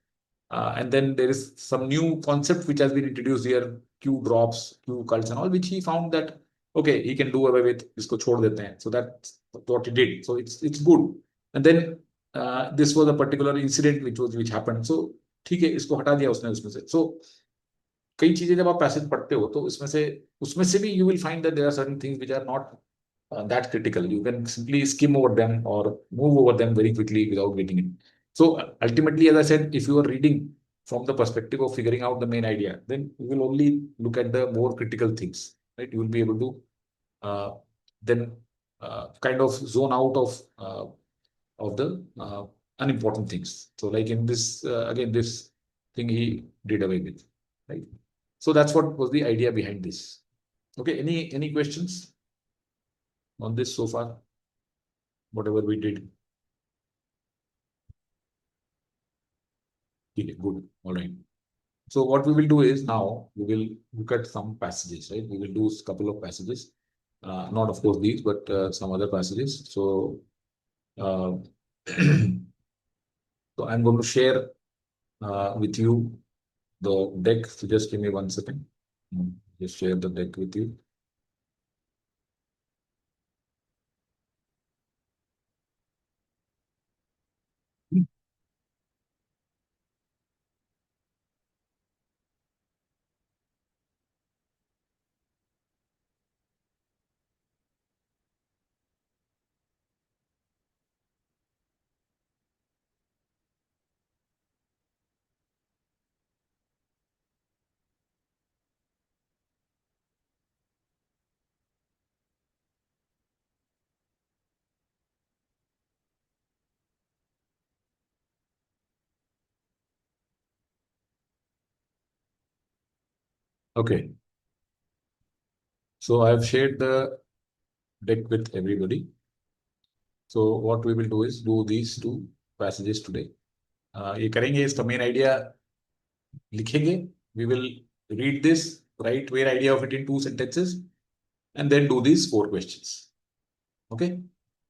And then there is some new concept which has been introduced here, Q drops, Q cults and all, which he found that, okay, he can do away with, isko chhod dete hain. So that's what he did. So it's good. And then this was a particular incident which happened. So ठीक है, इसको हटा दिया उसने उसमें से. So कई चीजें जब आप पैसेज पढ़ते हो तो उसमें से भी you will find that there are certain things which are not that critical. You can simply skim over them or move over them very quickly without getting it. So ultimately, as I said, if you are reading from the perspective of figuring out the main idea, then you will only look at the more critical things, right? You will be able to then kind of zone out of the unimportant things. So like in this, again, this thing he did away with, right? So that's what was the idea behind this. Okay, any questions on this so far? Whatever we did. Okay, good. All right. So what we will do is now we will look at some passages, right? We will do a couple of passages. Not of course these, but some other passages. So, uh, so I'm going to share with you the deck. So just give me 1 second. Just share the deck with you. Okay. So I've shared the deck with everybody. So what we will do is do these two passages today. ये करेंगे, इसका main idea लिखेंगे. We will read this, write main idea of it in 2 sentences, and then do these 4 questions. Okay.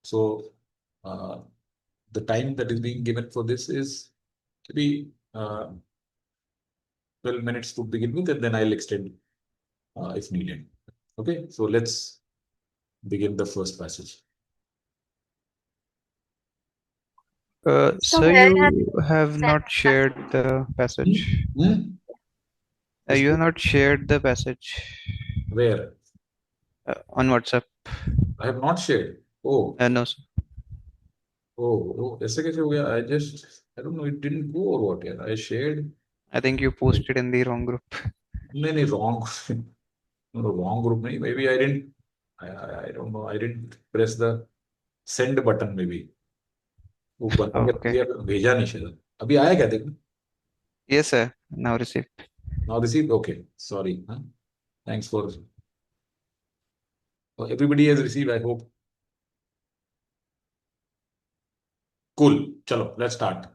So the time that is being given for this is maybe 12 minutes to begin with, and then I'll extend if needed. Okay. So let's begin the first passage. So So where you have sent not shared the passage. You have not shared the passage Where? on WhatsApp. I have not shared. Oh, No, sir. ऐसे कैसे हो गया? I don't know, it didn't go or what, यार. I shared. I think you posted in the wrong group. नहीं, wrong. No, wrong group नहीं. Maybe I didn't. I don't know. I didn't press the send button maybe. वो बंदा क्या Okay. दिया, भेजा नहीं शायद. अभी आया क्या देखो? Yes, sir. Now received. Now received. Okay. Sorry. Huh? Thanks for. Everybody has received, I hope. Cool. चलो, let's start.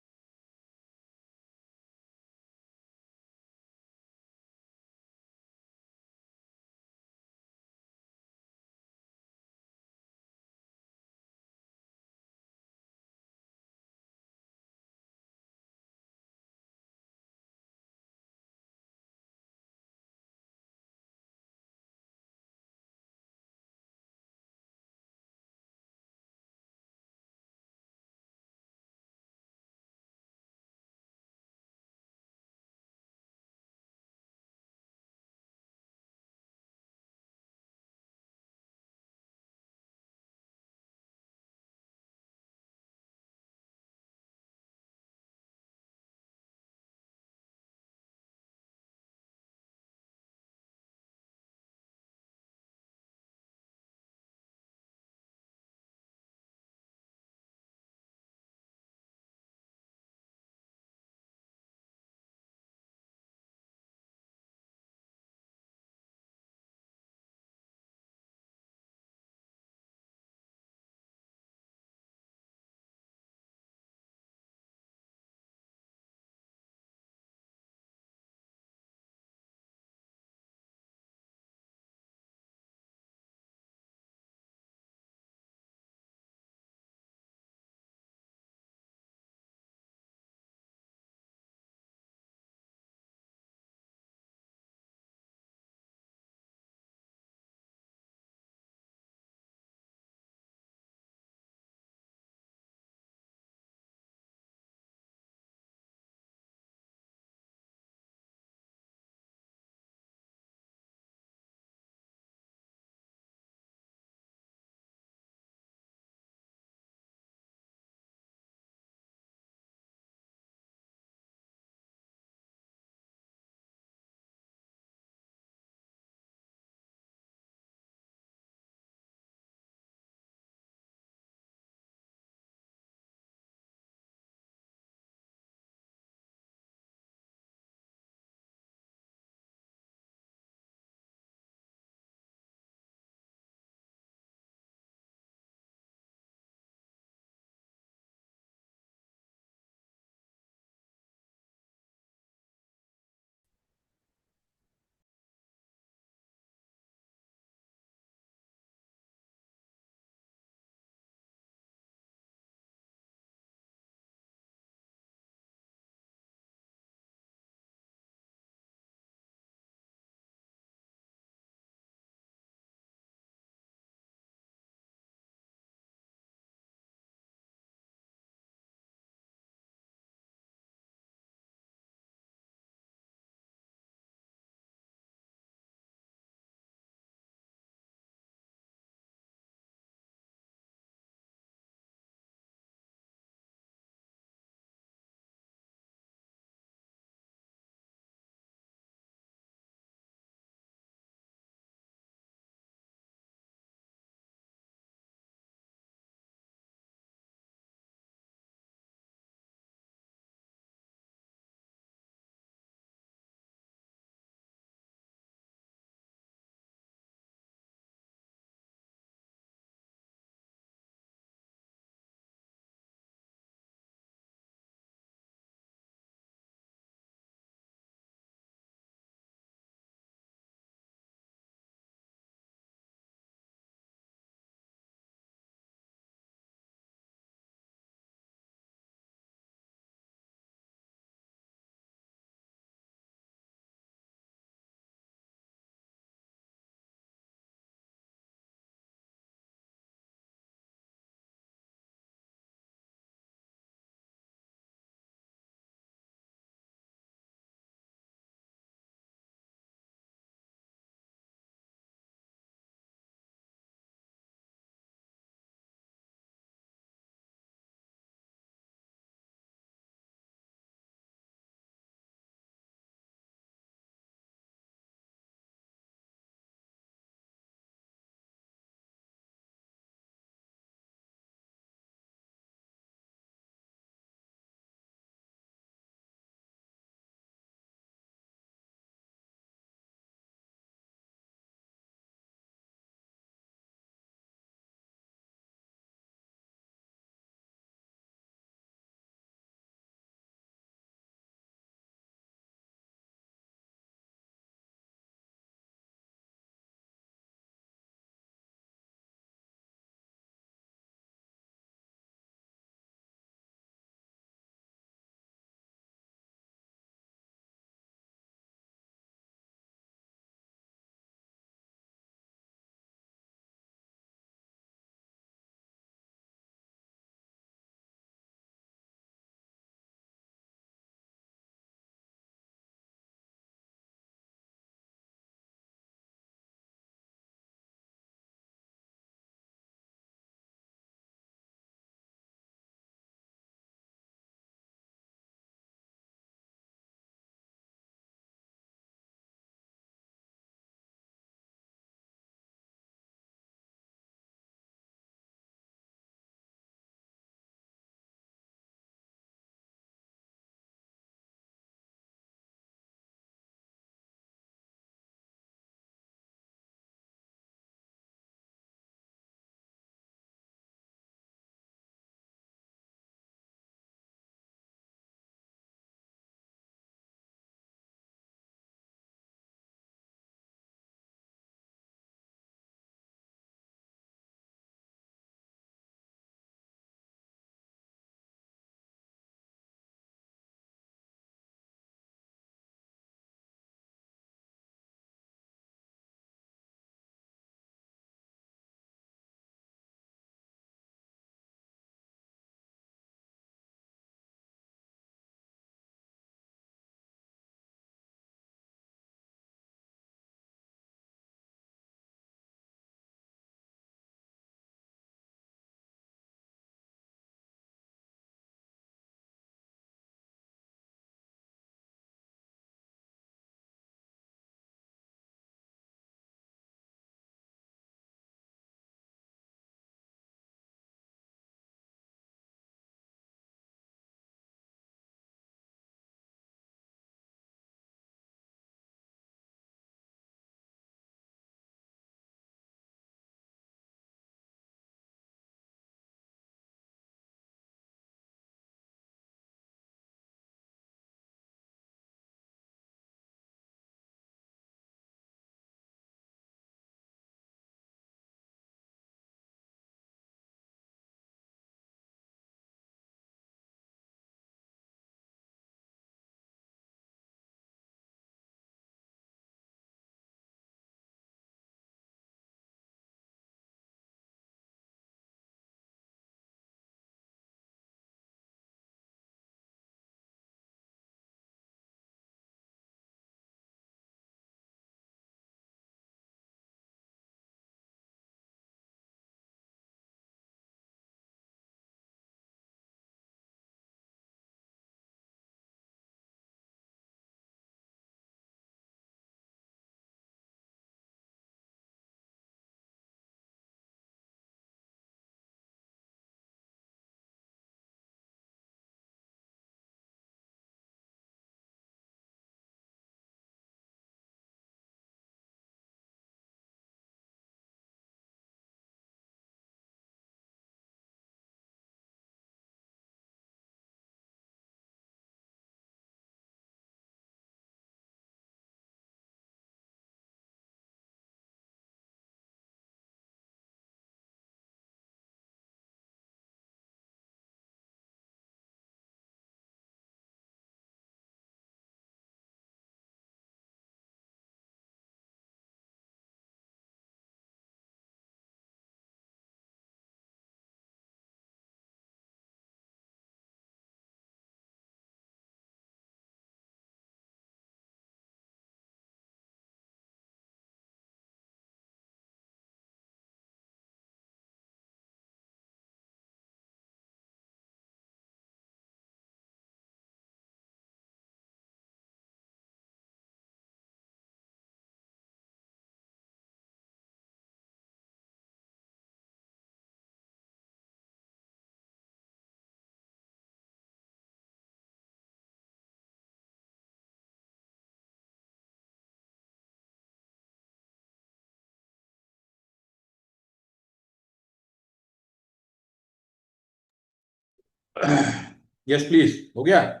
Yes, please. हो गया?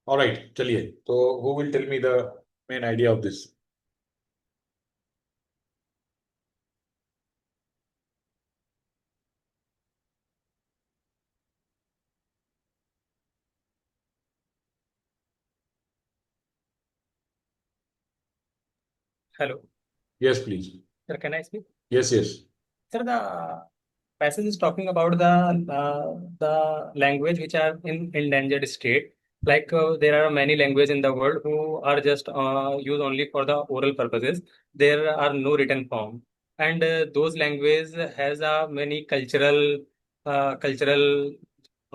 All right, चलिए. So who will tell me the main idea of this? Hello, Yes, please. sir. Can I speak? Yes, yes. Sir, the passage is talking about the language which are in endangered state. Like there are many languages in the world who are just used only for the oral purposes. There are no written form, and those languages has many cultural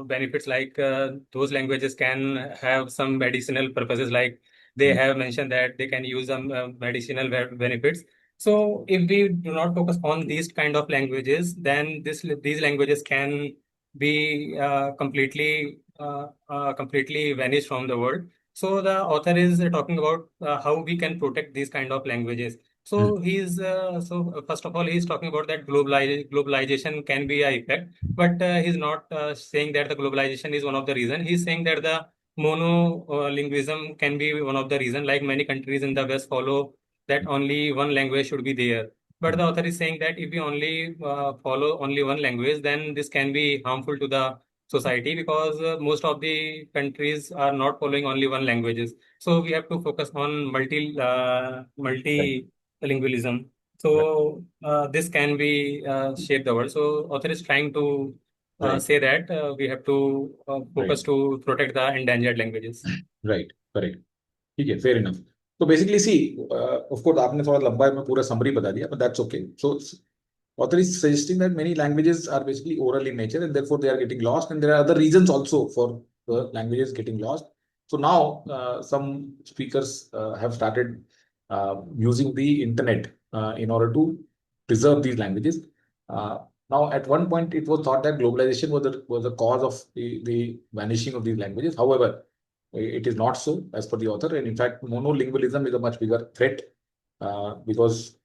benefits. Like those languages can have some medicinal purposes. Like they have mentioned that they can use some medicinal benefits. So if we do not focus on these kind of languages, then these languages can be completely vanish from the world. So the author is talking about how we can protect these kind of languages. So first of all, he's talking about that globalization can be a effect, but he's not saying that the globalization is one of the reason. He's saying that the monolingualism can be one of the reason. Like many countries in the West follow that only one language should be there. But the author is saying that if we only follow only one language, then this can be harmful to the society because most of the countries are not following only one languages. So we have to focus on multilingualism. So this can be shape the world. So author is trying to Right. say that we have to focus to protect the endangered languages. Right. Correct. ठीक है, fair enough. So basically, see, of course, आपने थोड़ा लंबा में पूरा summary बता दिया, but that's okay. So author is suggesting that many languages are basically oral in nature, and therefore they are getting lost, and there are other reasons also for the languages getting lost. So now some speakers have started using the internet in order to preserve these languages. Now, at one point, it was thought that globalization was the cause of the vanishing of these languages. However, it is not so, as per the author, and in fact, monolingualism is a much bigger threat because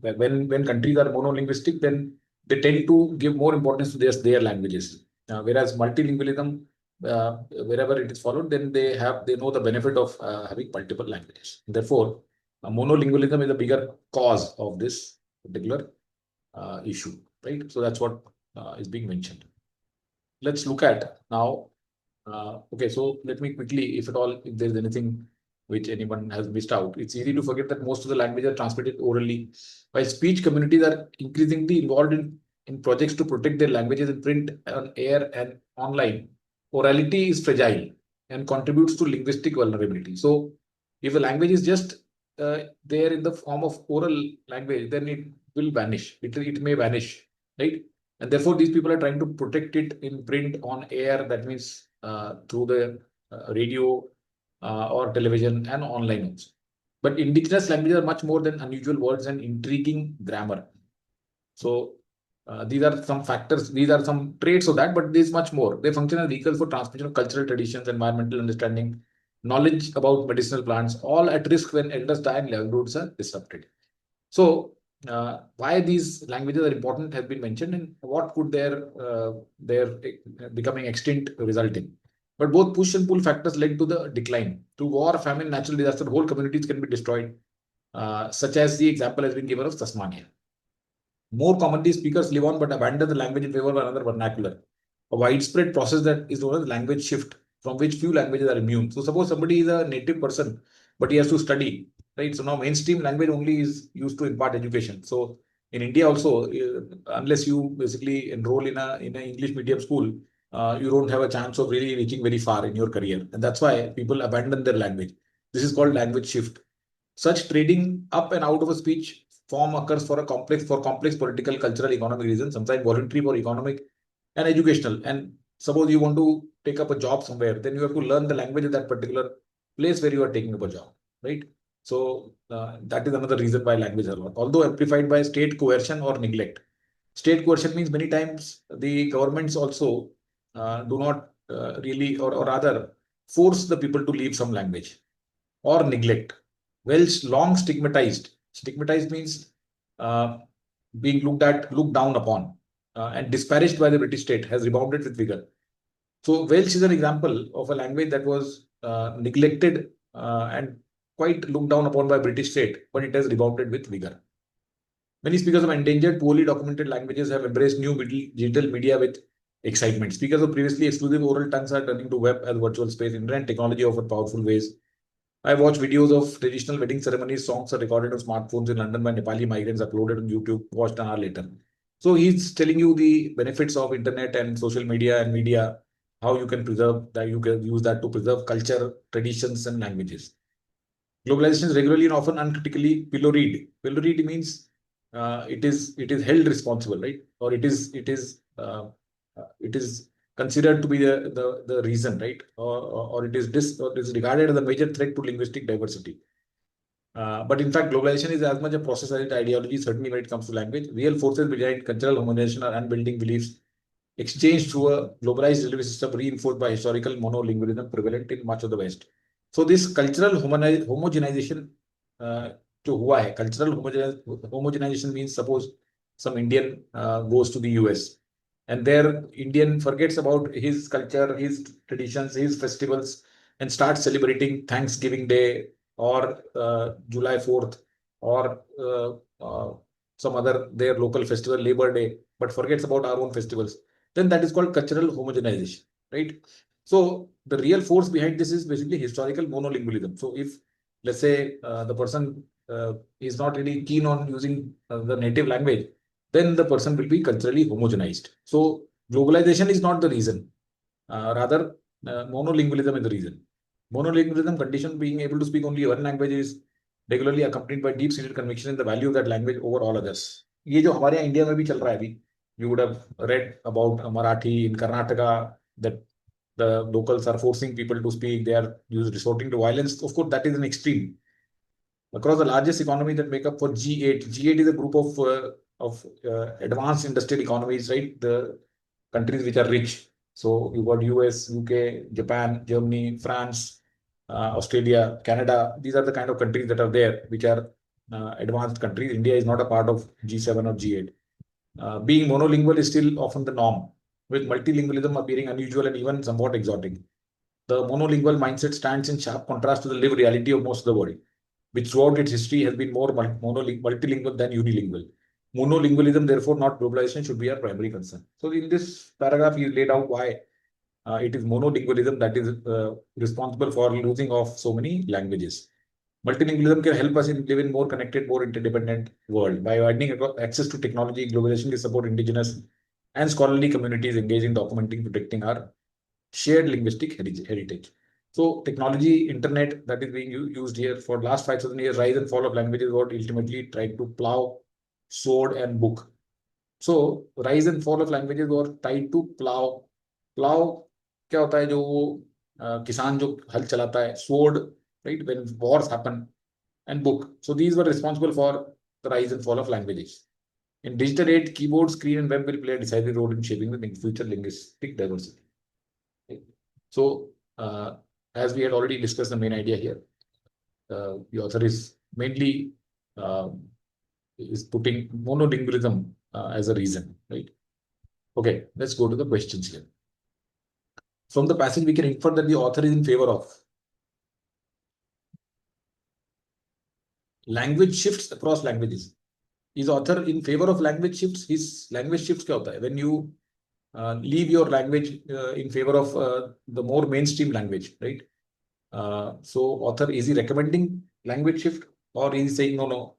when countries are monolinguistic, then they tend to give more importance to their languages. Whereas multilingualism, wherever it is followed, then they know the benefit of having multiple languages. Therefore, monolingualism is a bigger cause of this particular issue, right? So that's what is being mentioned. Let's look at now. Okay, so let me quickly, if at all, if there's anything which anyone has missed out, it's easy to forget that most of the languages are transmitted orally, while speech communities are increasingly involved in projects to protect their languages in print, on air, and online. Orality is fragile and contributes to linguistic vulnerability. So, if a language is just there in the form of oral language, then it will vanish. It may vanish, right? And therefore, these people are trying to protect it in print, on air. That means through the radio or television and online also. But indigenous languages are much more than unusual words and intriguing grammar. So these are some factors, these are some traits of that, but there's much more. They function as vehicles for transmission of cultural traditions, environmental understanding, knowledge about medicinal plants, all at risk when elders die and livelihoods are disrupted. So why these languages are important has been mentioned, and what could their becoming extinct result in. But both push and pull factors led to the decline. Through war, famine, natural disaster, whole communities can be destroyed, such as the example has been given of Tasmania. More commonly, speakers live on but abandon the language in favor of another vernacular. A widespread process that is known as language shift, from which few languages are immune. So suppose somebody is a native person, but he has to study, right? So now mainstream language only is used to impart education. So in India also, unless you basically enroll in a English medium school, you don't have a chance of really reaching very far in your career. And that's why people abandon their language. This is called language shift. Such trading up and out of a speech form occurs for complex political, cultural, economic reasons, sometimes voluntary for economic and educational. And suppose you want to take up a job somewhere, then you have to learn the language of that particular place where you are taking up a job, right? So that is another reason why language is although amplified by state coercion or neglect. State coercion means many times the governments also do not really, or rather, force the people to leave some language or neglect. Welsh long stigmatized. Stigmatized means uh, being looked down upon, and disparaged by the British state, has rebounded with vigor. So Welsh is an example of a language that was neglected and quite looked down upon by British state, but it has rebounded with vigor. Many speakers of endangered, poorly documented languages have embraced new digital media with excitement. Speakers of previously exclusive oral tongues are turning to web as virtual space. Internet technology offer powerful ways. I watched videos of traditional wedding ceremonies. Songs are recorded on smartphones in London by Nepali migrants, uploaded on YouTube, watched an hour later. So he's telling you the benefits of internet and social media and media, how you can preserve that, you can use that to preserve culture, traditions, and languages. Globalization is regularly and often uncritically pilloried. Pilloried means it is held responsible, right? Or it is considered to be the reason, right? Or it is regarded as a major threat to linguistic diversity. But in fact, globalization is as much a process as its ideology, certainly when it comes to language. Real forces behind cultural harmonization are unbuilding beliefs exchanged through a globalized delivery system reinforced by historical monolingualism prevalent in much of the West. So this cultural homogenization जो हुआ है, cultural homogenization means suppose some Indian goes to the US and there Indian forgets about his culture, his traditions, his festivals and starts celebrating Thanksgiving Day or July 4th or some other their local festival, Labor Day, but forgets about our own festivals, then that is called cultural homogenization, right? So the real force behind this is basically historical monolingualism. So if, let's say, the person is not really keen on using the native language, then the person will be culturally homogenized. So globalization is not the reason. Rather, monolingualism is the reason. Monolingualism condition being able to speak only one language is regularly accompanied by deep-seated conviction in the value of that language over all others. ये जो हमारे यहाँ India में भी चल रहा है अभी, you would have read about Marathi in Karnataka that the locals are forcing people to speak. They are resorting to violence. Of course, that is an extreme. Across the largest economy that make up for G8. G8 is a group of advanced industrial economies, right? The countries which are rich. So you got US, UK, Japan, Germany, France, Australia, Canada. These are the kind of countries that are there, which are advanced countries. India is not a part of G7 or G8. Being monolingual is still often the norm, with multilingualism appearing unusual and even somewhat exotic. The monolingual mindset stands in sharp contrast to the lived reality of most of the world, which throughout its history has been more multilingual than unilingual. Monolingualism, therefore, not globalization, should be our primary concern. So in this paragraph, he laid out why it is monolingualism that is responsible for losing of so many languages. Multilingualism can help us live in more connected, more interdependent world. By widening access to technology, globalization can support indigenous and scholarly communities engaged in documenting, protecting our shared linguistic heritage. So technology, internet that is being used here for last 5,000 years, rise and fall of languages what ultimately tried to plow, sword and book. So rise and fall of languages were tied to plow. Plow क्या होता है जो किसान जो हल चलाता है, sword, right, when wars happen, and book. So these were responsible for the rise and fall of languages. In digital age, keyboard, screen, and web will play a decisive role in shaping the future linguistic diversity. Okay. So, as we had already discussed the main idea here, the author is mainly is putting monolingualism as a reason, right? Okay, let's go to the questions here. From the passage, we can infer that the author is in favor of language shifts across languages. Is author in favor of language shifts? His language shifts क्या होता है? When you leave your language in favor of the more mainstream language, right? So author, is he recommending language shift or is he saying no,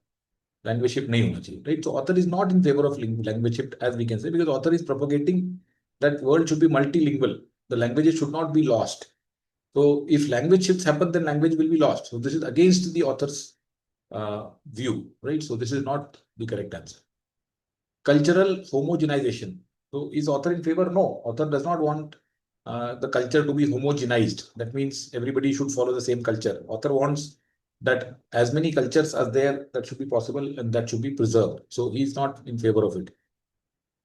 language shift nahi hona chahiye, right? So author is not in favor of language shift, as we can say, because author is propagating that world should be multilingual. The languages should not be lost. So if language shifts happen, then language will be lost. So this is against the author's view, right? So this is not the correct answer. Cultural homogenization. So is author in favor? No, author does not want the culture to be homogenized. That means everybody should follow the same culture. Author wants that as many cultures as there that should be possible and that should be preserved. So he's not in favor of it.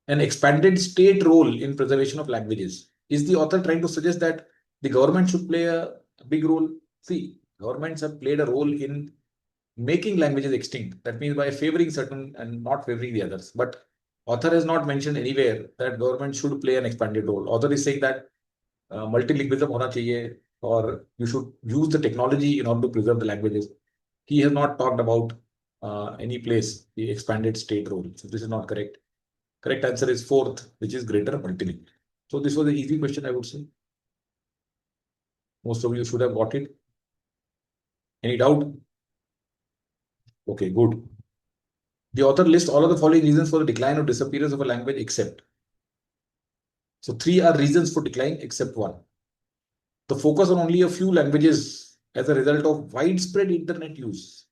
An expanded state role in preservation of languages. Is the author trying to suggest that the government should play a big role? See, governments have played a role in making languages extinct. That means by favoring certain and not favoring the others. But author has not mentioned anywhere that government should play an expanded role. Author is saying that multilingualism hona chahiye, or you should use the technology in order to preserve the languages. He has not talked about any place the expanded state role. So this is not correct. Correct answer is fourth, which is greater multilingual. So this was an easy question, I would say. Most of you should have got it. Any doubt? Okay, good. The author lists all of the following reasons for the decline or disappearance of a language except. So 3 are reasons for decline except 1. The focus on only a few languages as a result of widespread internet use.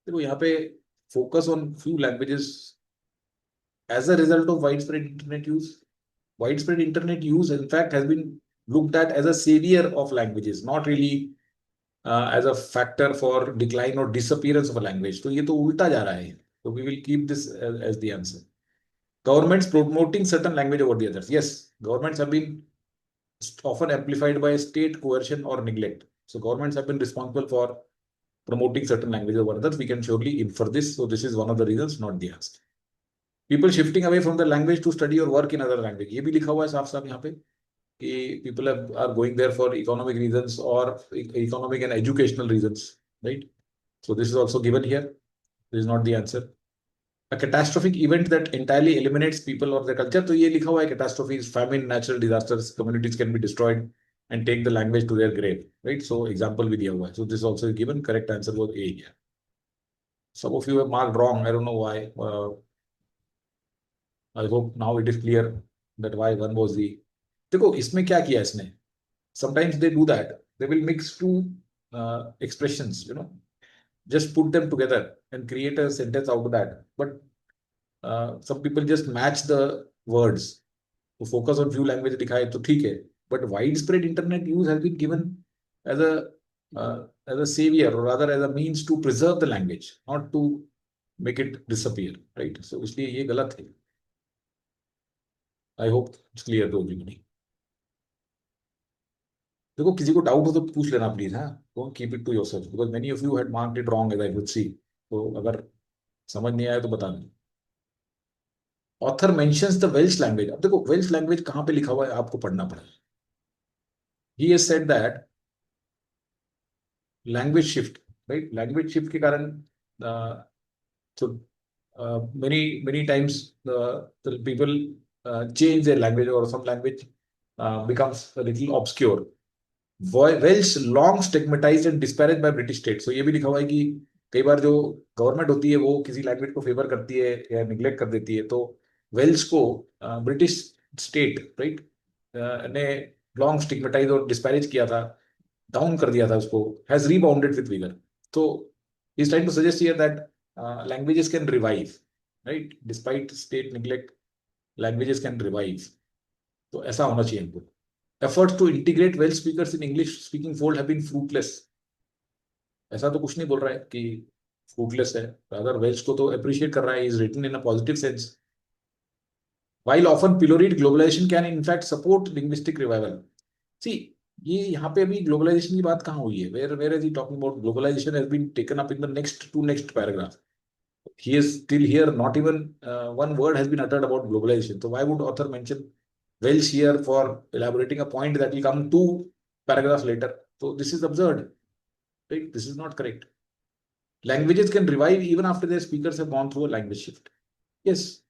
देखो यहाँ पे focus on few languages as a result of widespread internet use. Widespread internet use, in fact, has been looked at as a savior of languages, not really as a factor for decline or disappearance of a language. तो ये तो उल्टा जा रहा है. So we will keep this as the answer. Governments promoting certain language over the others. Yes, governments have been often amplified by state coercion or neglect. So governments have been responsible for promoting certain languages over others. We can surely infer this. So this is one of the reasons, not the answer. People shifting away from the language to study or work in other language. ये भी लिखा हुआ है साफ साफ यहाँ पे कि people are going there for economic reasons or economic and educational reasons, right? So this is also given here. This is not the answer. A catastrophic event that entirely eliminates people or their culture. तो ये लिखा हुआ है catastrophes, famine, natural disasters, communities can be destroyed and take the language to their grave, right? So example भी दिया हुआ है. So this is also given. Correct answer was A here. Some of you have marked wrong. I don't know why. I hope now it is clear that why one was the. देखो इसमें क्या किया इसने? Sometimes they do that. They will mix two expressions, just put them together and create a sentence out of that. But some people just match the words. To focus on few languages दिखाए तो ठीक है. But widespread internet use has been given as a savior, or rather as a means to preserve the language, not to make it disappear, right? So इसलिए ये गलत है. I hope it's clear to everybody. देखो किसी को doubt हो तो पूछ लेना प्लीज. हाँ, don't keep it to yourself because many of you had marked it wrong as I could see. तो अगर समझ नहीं आया तो बता दें. Author mentions the Welsh language. अब देखो वेल्श लैंग्वेज कहां पे लिखा हुआ है आपको पढ़ना पड़ेगा. He has said that language shift, right? Language shift के कारण so many times the people change their language, or some language becomes a little obscure. Welsh long stigmatized and disparaged by British state. So ये भी लिखा हुआ है कि कई बार जो गवर्नमेंट होती है वो किसी लैंग्वेज को फेवर करती है या निग्लेक्ट कर देती है. तो वेल्श को ब्रिटिश स्टेट, राइट, ने लॉन्ग स्टिग्मेटाइज और डिस्पैरेज किया था, डाउन कर दिया था उसको. Has rebounded with vigour. तो is trying to suggest here that languages can revive, right? Despite state neglect, languages can revive. तो ऐसा होना चाहिए इनको. Efforts to integrate Welsh speakers in English speaking fold have been fruitless. ऐसा तो कुछ नहीं बोल रहा है कि fruitless है. Rather Welsh को तो appreciate कर रहा है. Is written in a positive sense. While often pilloried, globalization can in fact support linguistic revival. See, ये यहाँ पे अभी ग्लोबलाइजेशन की बात कहाँ हुई है? Where is he talking about? Globalization has been taken up in the next paragraph. He is still here. Not even one word has been uttered about globalization. So why would author mention Welsh here for elaborating a point that will come 2 paragraphs later? So this is absurd, right? This is not correct. Languages can revive even after their speakers have gone through a language shift. Yes,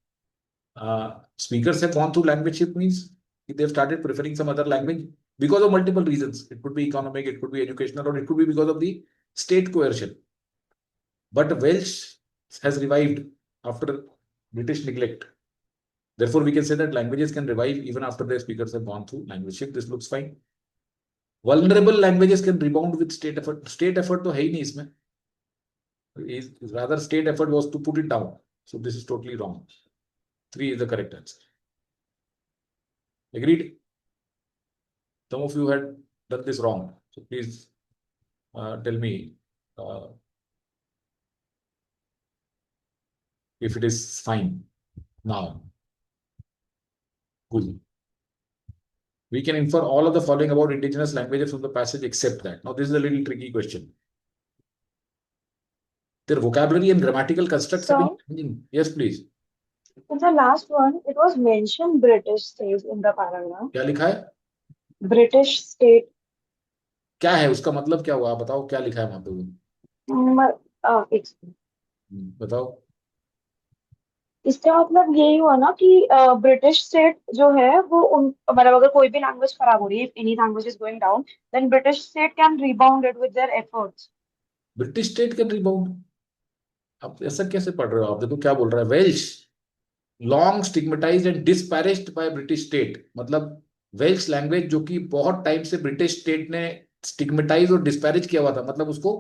speakers have gone through language shift means they've started preferring some other language because of multiple reasons. It could be economic, it could be educational, or it could be because of the state coercion. But Welsh has revived after British neglect. Therefore, we can say that languages can revive even after their speakers have gone through language shift. This looks fine. Vulnerable languages can rebound with state effort. State effort तो है ही नहीं इसमें. Rather, state effort was to put it down. So this is totally wrong. 3 is the correct answer. Agreed? Some of you had done this wrong. So please tell me if it is fine now. Good. We can infer all of the following about indigenous languages from the passage except that. Now, this is a little tricky question. Their vocabulary and grammatical constructs have been changing. Yes, please. In the last one, it was mentioned British states in the paragraph. क्या लिखा है? British state. क्या है उसका मतलब क्या हुआ? आप बताओ क्या लिखा है वहां पे? बताओ. इसका मतलब यही हुआ ना कि ब्रिटिश स्टेट जो है वो मतलब अगर कोई भी लैंग्वेज खराब हो रही है, any language is going down, then British state can rebound it with their efforts. British state can rebound. आप ऐसा कैसे पढ़ रहे हो? आप देखो क्या बोल रहा है. Welsh long stigmatized and disparaged by British state. मतलब वेल्श लैंग्वेज जो कि बहुत टाइम से ब्रिटिश स्टेट ने स्टिग्मेटाइज और डिस्पैरेज किया हुआ था, मतलब उसको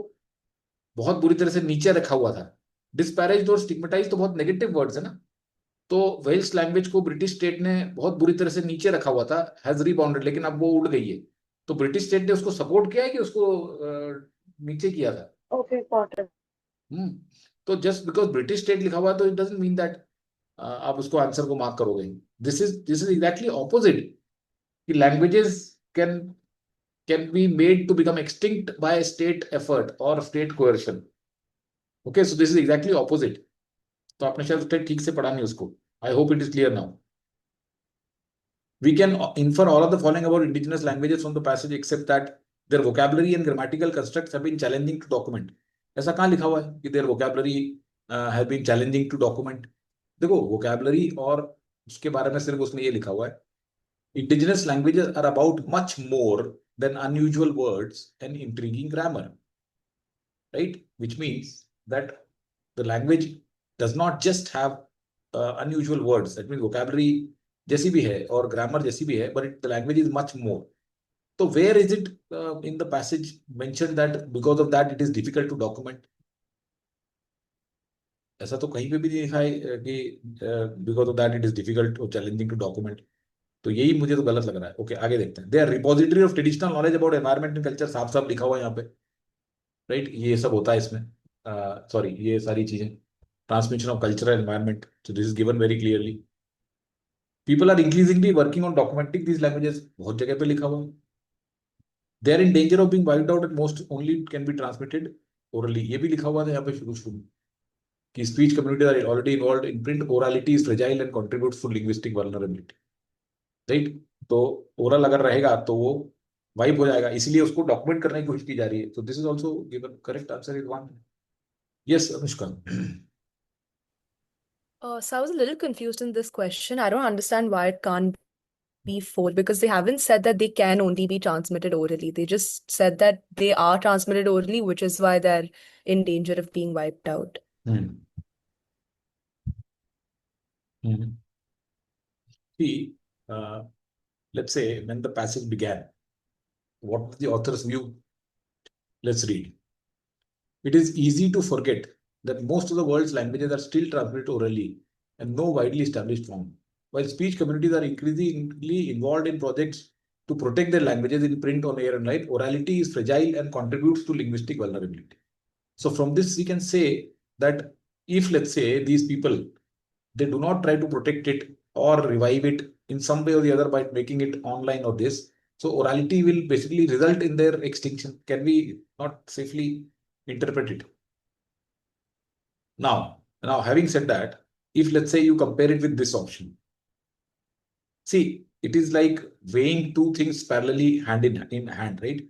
बहुत बुरी तरह से नीचे रखा हुआ था. डिस्पैरेज और स्टिग्मेटाइज तो बहुत नेगेटिव वर्ड्स है ना. तो वेल्श लैंग्वेज को ब्रिटिश स्टेट ने बहुत बुरी तरह से नीचे रखा हुआ था, हैज रिबाउंडेड, लेकिन अब वो उड़ गई है. तो ब्रिटिश स्टेट ने उसको सपोर्ट किया है कि उसको नीचे किया था? Okay, got it. तो जस्ट बिकॉज ब्रिटिश स्टेट लिखा हुआ तो इट डजंट मीन दैट आप उसको आंसर को मार्क करोगे. This is exactly opposite. कि languages can be made to become extinct by state effort और state coercion. Okay, so this is exactly opposite. तो आपने शायद ठीक से पढ़ा नहीं उसको. I hope it is clear now. We can infer all of the following about indigenous languages from the passage except that their vocabulary and grammatical constructs have been challenging to document. ऐसा कहाँ लिखा हुआ है कि their vocabulary have been challenging to document? देखो vocabulary और उसके बारे में सिर्फ उसने ये लिखा हुआ है. Indigenous languages are about much more than unusual words and intriguing grammar, right? Which means that the language does not just have unusual words. That means vocabulary जैसी भी है और ग्रामर जैसी भी है, but the language is much more. So where is it in the passage mentioned that because of that it is difficult to document? ऐसा तो कहीं पे भी नहीं लिखा है कि because of that it is difficult or challenging to document. तो यही मुझे तो गलत लग रहा है. ओके, आगे देखते हैं. They are repository of traditional knowledge about environment and culture. साफ साफ लिखा हुआ है यहाँ पे, राइट? ये सब होता है इसमें. सॉरी, ये सारी चीजें. Transmission of cultural environment. So this is given very clearly. People are increasingly working on documenting these languages. बहुत जगह पे लिखा हुआ है. They are in danger of being wiped out and most only can be transmitted orally. ये भी लिखा हुआ था यहाँ पे शुरू में कि speech communities are already involved in print. Orality is fragile and contributes to linguistic vulnerability. Right? तो oral अगर रहेगा तो वो वाइप हो जाएगा, इसलिए उसको डॉक्यूमेंट करने की कोशिश की जा रही है. So this is also given. Correct answer is 1. Yes, Anushka. So I was a little confused in this question. I don't understand why it can't be 4 because they haven't said that they can only be transmitted orally. They just said that they are transmitted orally, which is why they're in danger of being wiped out. See, let's say when the passage began, what was the author's view? Let's read. It is easy to forget that most of the world's languages are still transmitted orally and no widely established form. While speech communities are increasingly involved in projects to protect their languages in print, on air, and light, orality is fragile and contributes to linguistic vulnerability. So from this, we can say that if, let's say, these people, they do not try to protect it or revive it in some way or the other by making it online or this, so orality will basically result in their extinction. Can we not safely interpret it? Now, having said that, if let's say you compare it with this option, see, it is like weighing two things parallelly hand in hand, right?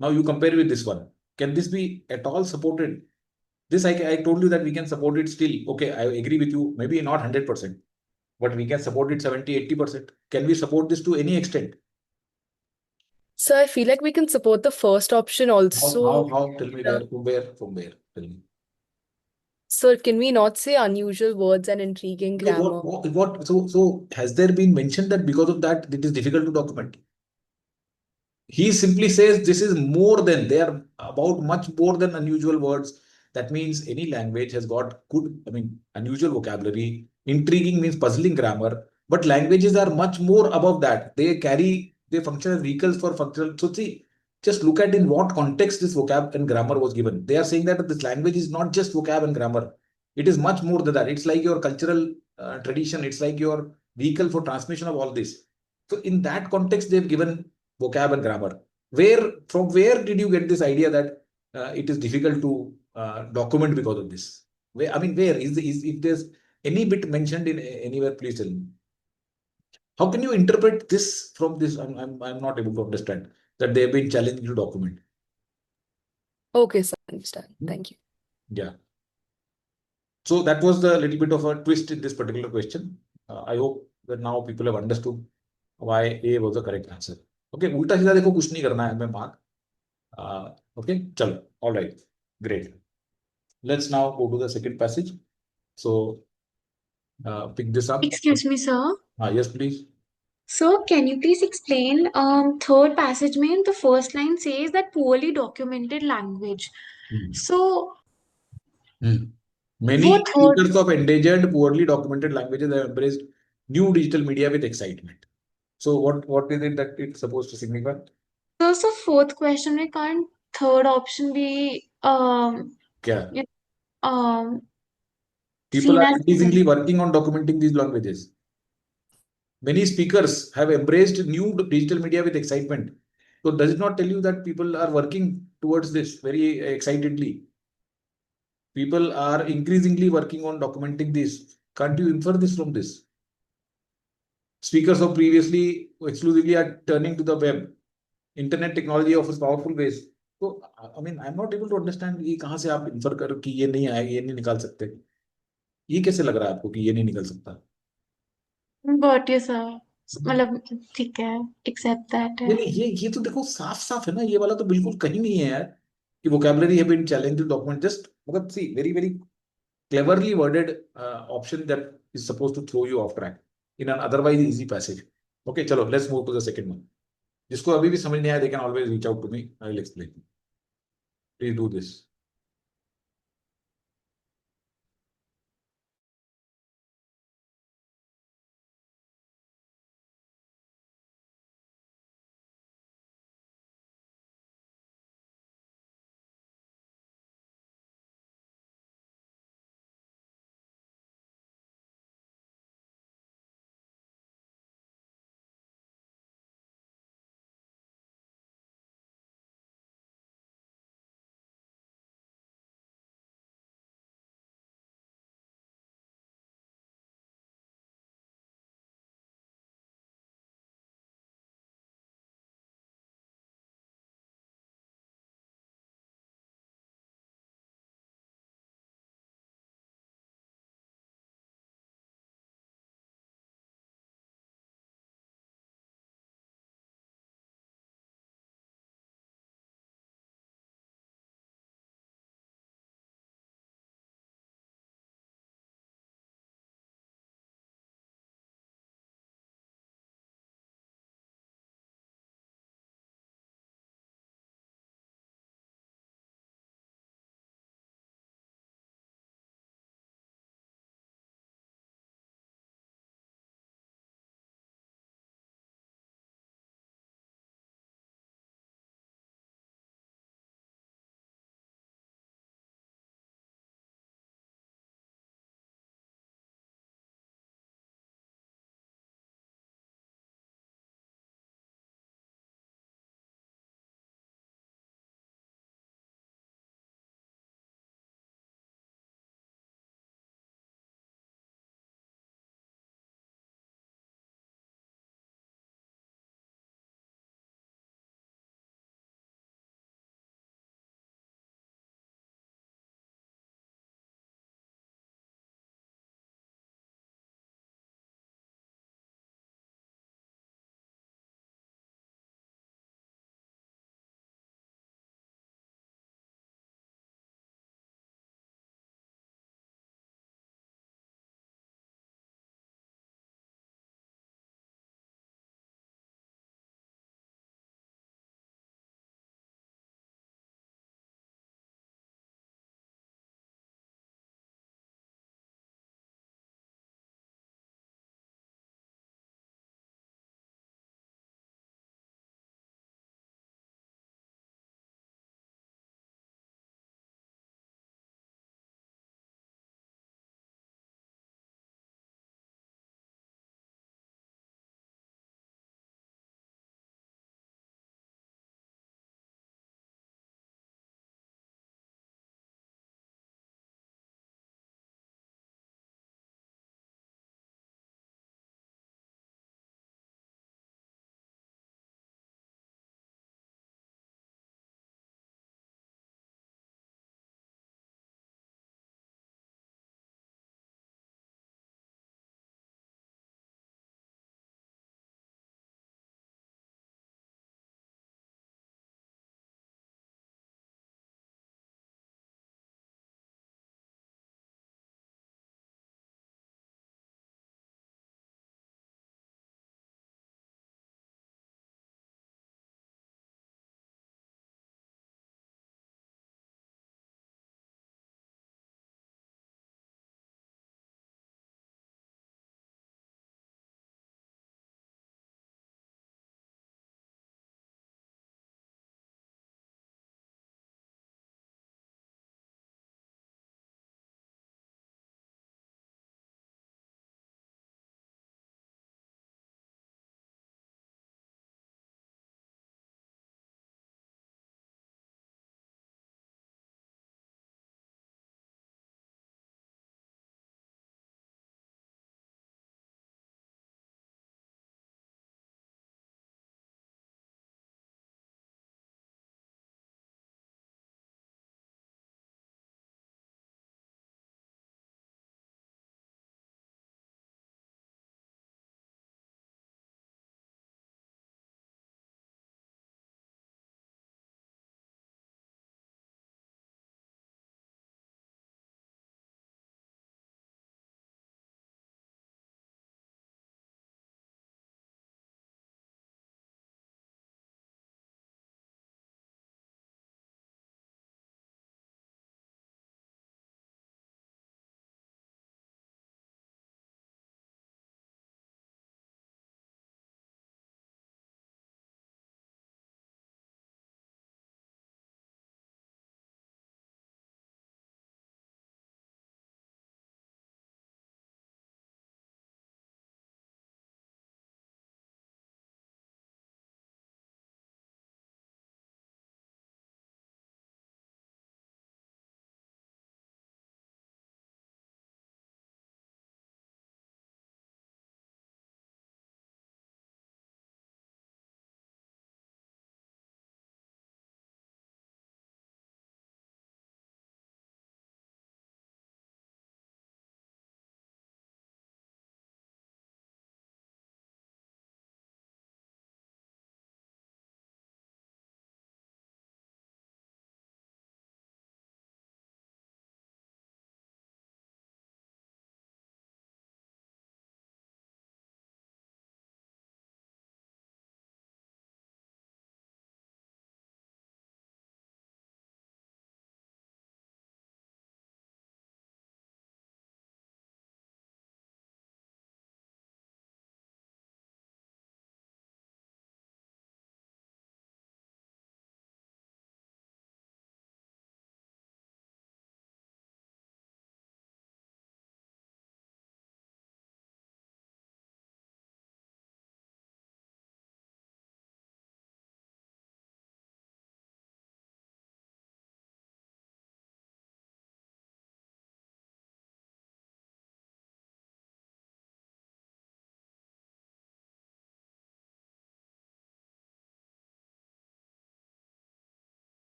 Now you compare with this one. Can this be at all supported? This I told you that we can support it still. Okay, I agree with you. Maybe not 100%, but we can support it 70-80%. Can we support this to any extent? So I feel like we can support the first option also. How? Tell me where, from where? Tell me. So can we not say unusual words and intriguing No, grammar? so has there been mentioned that because of that it is difficult to document? He simply says this is more than, they are about much more than unusual words. That means any language has got good, I mean, unusual vocabulary. Intriguing means puzzling grammar, but languages are much more above that. They function as vehicles for functional. So see, just look at in what context this vocab and grammar was given. They are saying that this language is not just vocab and grammar. It is much more than that. It's like your cultural tradition. It's like your vehicle for transmission of all this. So in that context, they've given vocab and grammar. From where did you get this idea that it is difficult to document because of this? Where, I mean, where is if there's any bit mentioned in anywhere, please tell me. How can you interpret this from this? I'm not able to understand that they have been challenged to document. Okay, sir, I understand. Thank you. Yeah. So that was the little bit of a twist in this particular question. I hope that now people have understood why A was the correct answer. Okay, उल्टा सीधा देखो कुछ नहीं करना है हमें mark. Okay, chalo. All right, great. Let's now go to the second passage. So pick this up. Excuse me, sir. Yes, please. So, can you please explain third passage mein the first line says that poorly documented language. Hmm. So, Many what third? speakers of endangered, poorly documented languages have embraced new digital media with excitement. So what is it that it's supposed to signify? So fourth question में can't third option be क्या? you- um People seen are as increasingly working on documenting these languages. Many speakers have embraced new digital media with excitement. So does it not tell you that people are working towards this very excitedly? People are increasingly working on documenting this. Can't you infer this from this? Speakers of previously exclusively are turning to the web. Internet technology offers powerful ways. So, I mean, I'm not able to understand ये कहाँ से आप infer करो कि ये नहीं आएगा, ये नहीं निकाल सकते. ये कैसे लग रहा है आपको कि ये नहीं निकल सकता? got you, sir. मतलब ठीक है, accept that है. नहीं ये तो देखो साफ साफ है ना, ये वाला तो बिल्कुल कहीं नहीं है यार कि vocabulary have been challenged to document. Just मतलब see very cleverly worded option that is supposed to throw you off track in an otherwise easy passage. Okay, चलो let's move to the second one. जिसको अभी भी समझ नहीं आया, they can always reach out to me. I will explain. Please do this.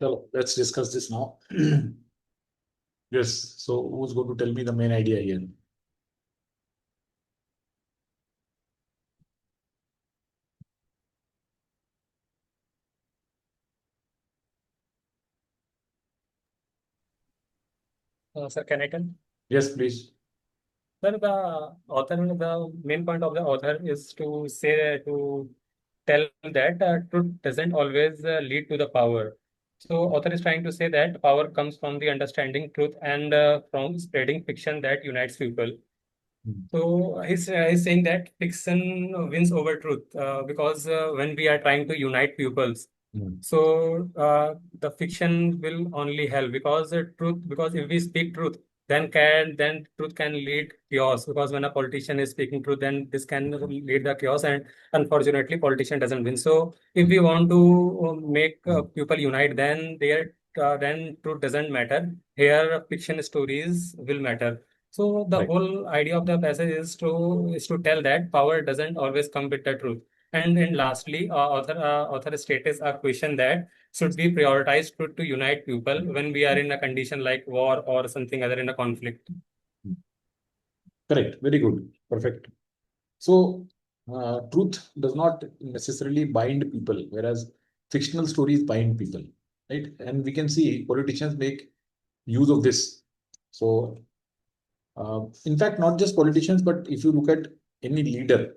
So let's discuss this now. Yes. So who's going to tell me the main idea here? Sir, can I tell? Yes, please. Well, the main point of the author is to say, to tell that truth doesn't always lead to the power. So, author is trying to say that power comes from the understanding truth and from spreading fiction that unites people. So he's saying that fiction wins over truth because when we are trying to unite pupils, so the fiction will only help because because if we speak truth, then truth can lead chaos, because when a politician is speaking truth, then this can lead the chaos, and unfortunately politician doesn't win. So if we want to make people unite, then truth doesn't matter. Here fiction stories will matter. So the Right. whole idea of the passage is to tell that power doesn't always come with the truth. And lastly, author states a question that should we prioritize truth to unite people when we are in a condition like war or something other in a conflict? Correct. Very good. Perfect. So truth does not necessarily bind people, whereas fictional stories bind people, right? And we can see politicians make use of this. So in fact, not just politicians, but if you look at any leader,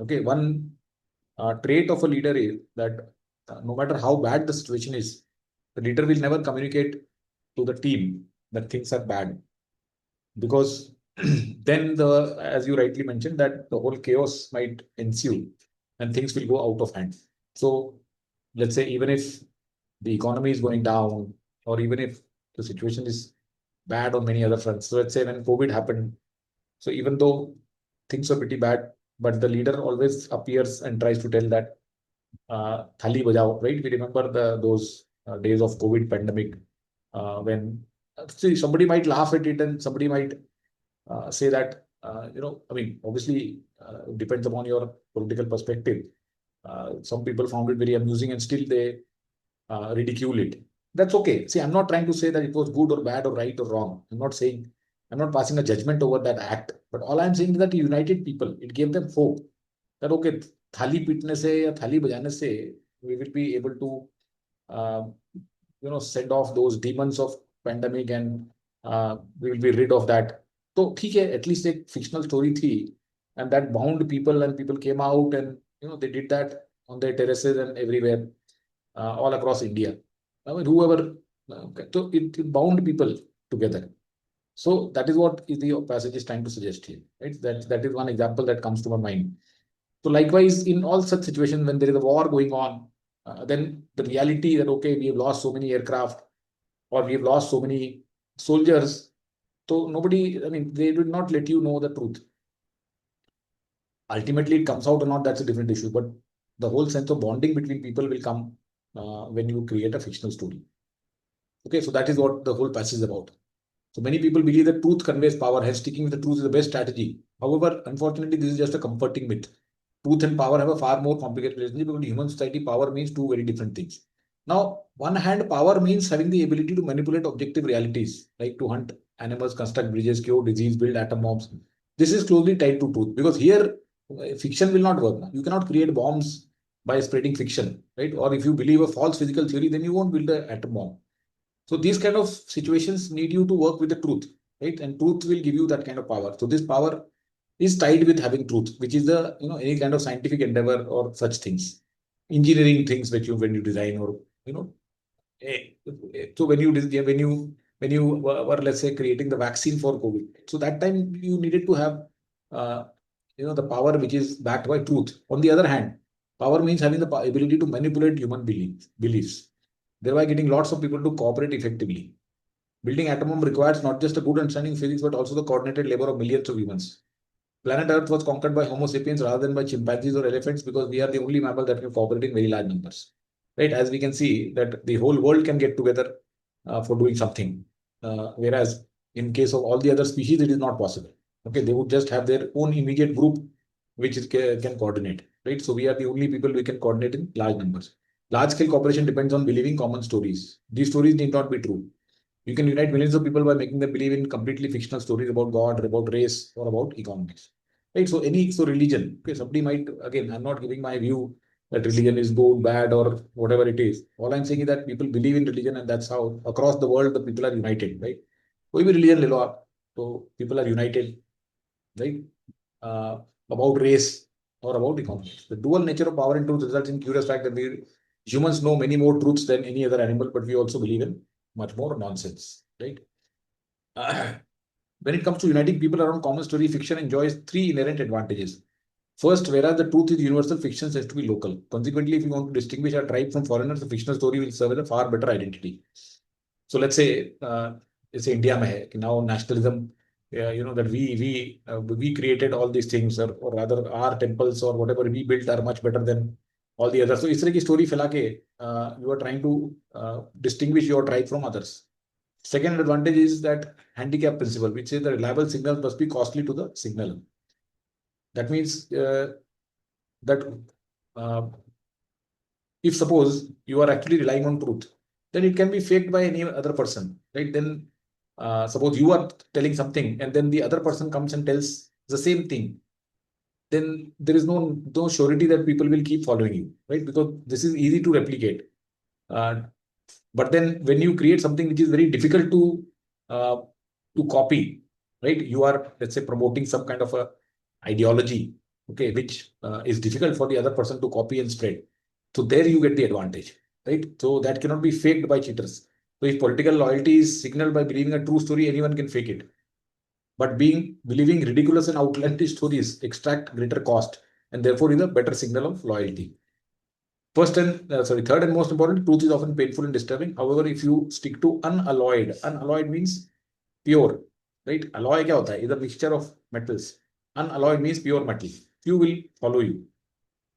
okay, one trait of a leader is that no matter how bad the situation is, the leader will never communicate to the team that things are bad, because then as you rightly mentioned, that the whole chaos might ensue and things will go out of hand. So let's say even if the economy is going down, or even if the situation is bad on many other fronts. So let's say when COVID happened, so even though things were pretty bad, but the leader always appears and tries to tell that thali bajao, right? We remember those days of COVID pandemic when see, somebody might laugh at it and somebody might say that I mean, obviously depends upon your political perspective. Some people found it very amusing and still they ridicule it. That's okay. See, I'm not trying to say that it was good or bad or right or wrong. I'm not passing a judgment over that act. But all I'm saying is that it united people. It gave them hope that okay, thali pitne se ya thali bajane se, we will be able to uh, send off those demons of pandemic, and we will be rid of that. So ठीक है, at least a fictional story थी, and that bound people, and people came out and they did that on their terraces and everywhere, all across India. I mean, whoever, okay. So it bound people together. So that is what the passage is trying to suggest here, right? That is one example that comes to my mind. So likewise, in all such situations when there is a war going on, then the reality that okay, we have lost so many aircraft or we have lost so many soldiers. So nobody, I mean, they did not let you know the truth. Ultimately, it comes out or not, that's a different issue. But the whole sense of bonding between people will come when you create a fictional story. Okay, so that is what the whole passage is about. So many people believe that truth conveys power, hence sticking with the truth is the best strategy. However, unfortunately, this is just a comforting myth. Truth and power have a far more complicated relationship, because in human society, power means two very different things. Now, one hand, power means having the ability to manipulate objective realities, like to hunt animals, construct bridges, cure disease, build atom bombs. This is closely tied to truth, because here fiction will not work. You cannot create bombs by spreading fiction, right? Or if you believe a false physical theory, then you won't build an atom bomb. So these kind of situations need you to work with the truth, right? And truth will give you that kind of power. So this power is tied with having truth, which is the any kind of scientific endeavor or such things, engineering things which when you design, or so when you were, let's say, creating the vaccine for COVID, so that time you needed to have the power which is backed by truth. On the other hand, power means having the ability to manipulate human beliefs, thereby getting lots of people to cooperate effectively. Building atom bomb requires not just a good understanding of physics, but also the coordinated labor of millions of humans. Planet Earth was conquered by Homo sapiens rather than by chimpanzees or elephants, because we are the only mammal that can cooperate in very large numbers. Right? As we can see that the whole world can get together for doing something, whereas in case of all the other species, it is not possible. Okay, they would just have their own immediate group which can coordinate. Right? So we are the only people we can coordinate in large numbers. Large-scale cooperation depends on believing common stories. These stories need not be true. You can unite millions of people by making them believe in completely fictional stories about God, about race, or about economics. Right? So religion. Okay, somebody might, again, I'm not giving my view that religion is good, bad, or whatever it is. All I'm saying is that people believe in religion, and that's how across the world the people are united, right? कोई भी religion ले लो आप, तो people are united, right? Uh, about race or about economics. The dual nature of power and truth results in curious fact that we humans know many more truths than any other animal, but we also believe in much more nonsense, right? When it comes to uniting people around common story, fiction enjoys three inherent advantages. First, whereas the truth is universal, fiction has to be local. Consequently, if you want to distinguish our tribe from foreigners, the fictional story will serve as a far better identity. So let's say India mein hai, now nationalism, that we created all these things, or rather our temples or whatever we built are much better than all the others. So इस तरह की story फैला के you are trying to distinguish your tribe from others. Second advantage is that handicap principle, which says the reliable signal must be costly to the signal. That means that if suppose you are actually relying on truth, then it can be faked by any other person, right? Then suppose you are telling something and then the other person comes and tells the same thing, then there is no surety that people will keep following you, right? Because this is easy to replicate. But then when you create something which is very difficult to copy, right? You are, let's say, promoting some kind of a ideology, okay, which is difficult for the other person to copy and spread. So there you get the advantage, right? So that cannot be faked by cheaters. So if political loyalty is signaled by believing a true story, anyone can fake it. But believing ridiculous and outlandish stories extract greater cost and therefore is a better signal of loyalty. Third and most important, truth is often painful and disturbing. However, if you stick to unalloyed means pure, right? Alloy kya hota hai? Is a mixture of metals. Unalloyed means pure metal. Few will follow you.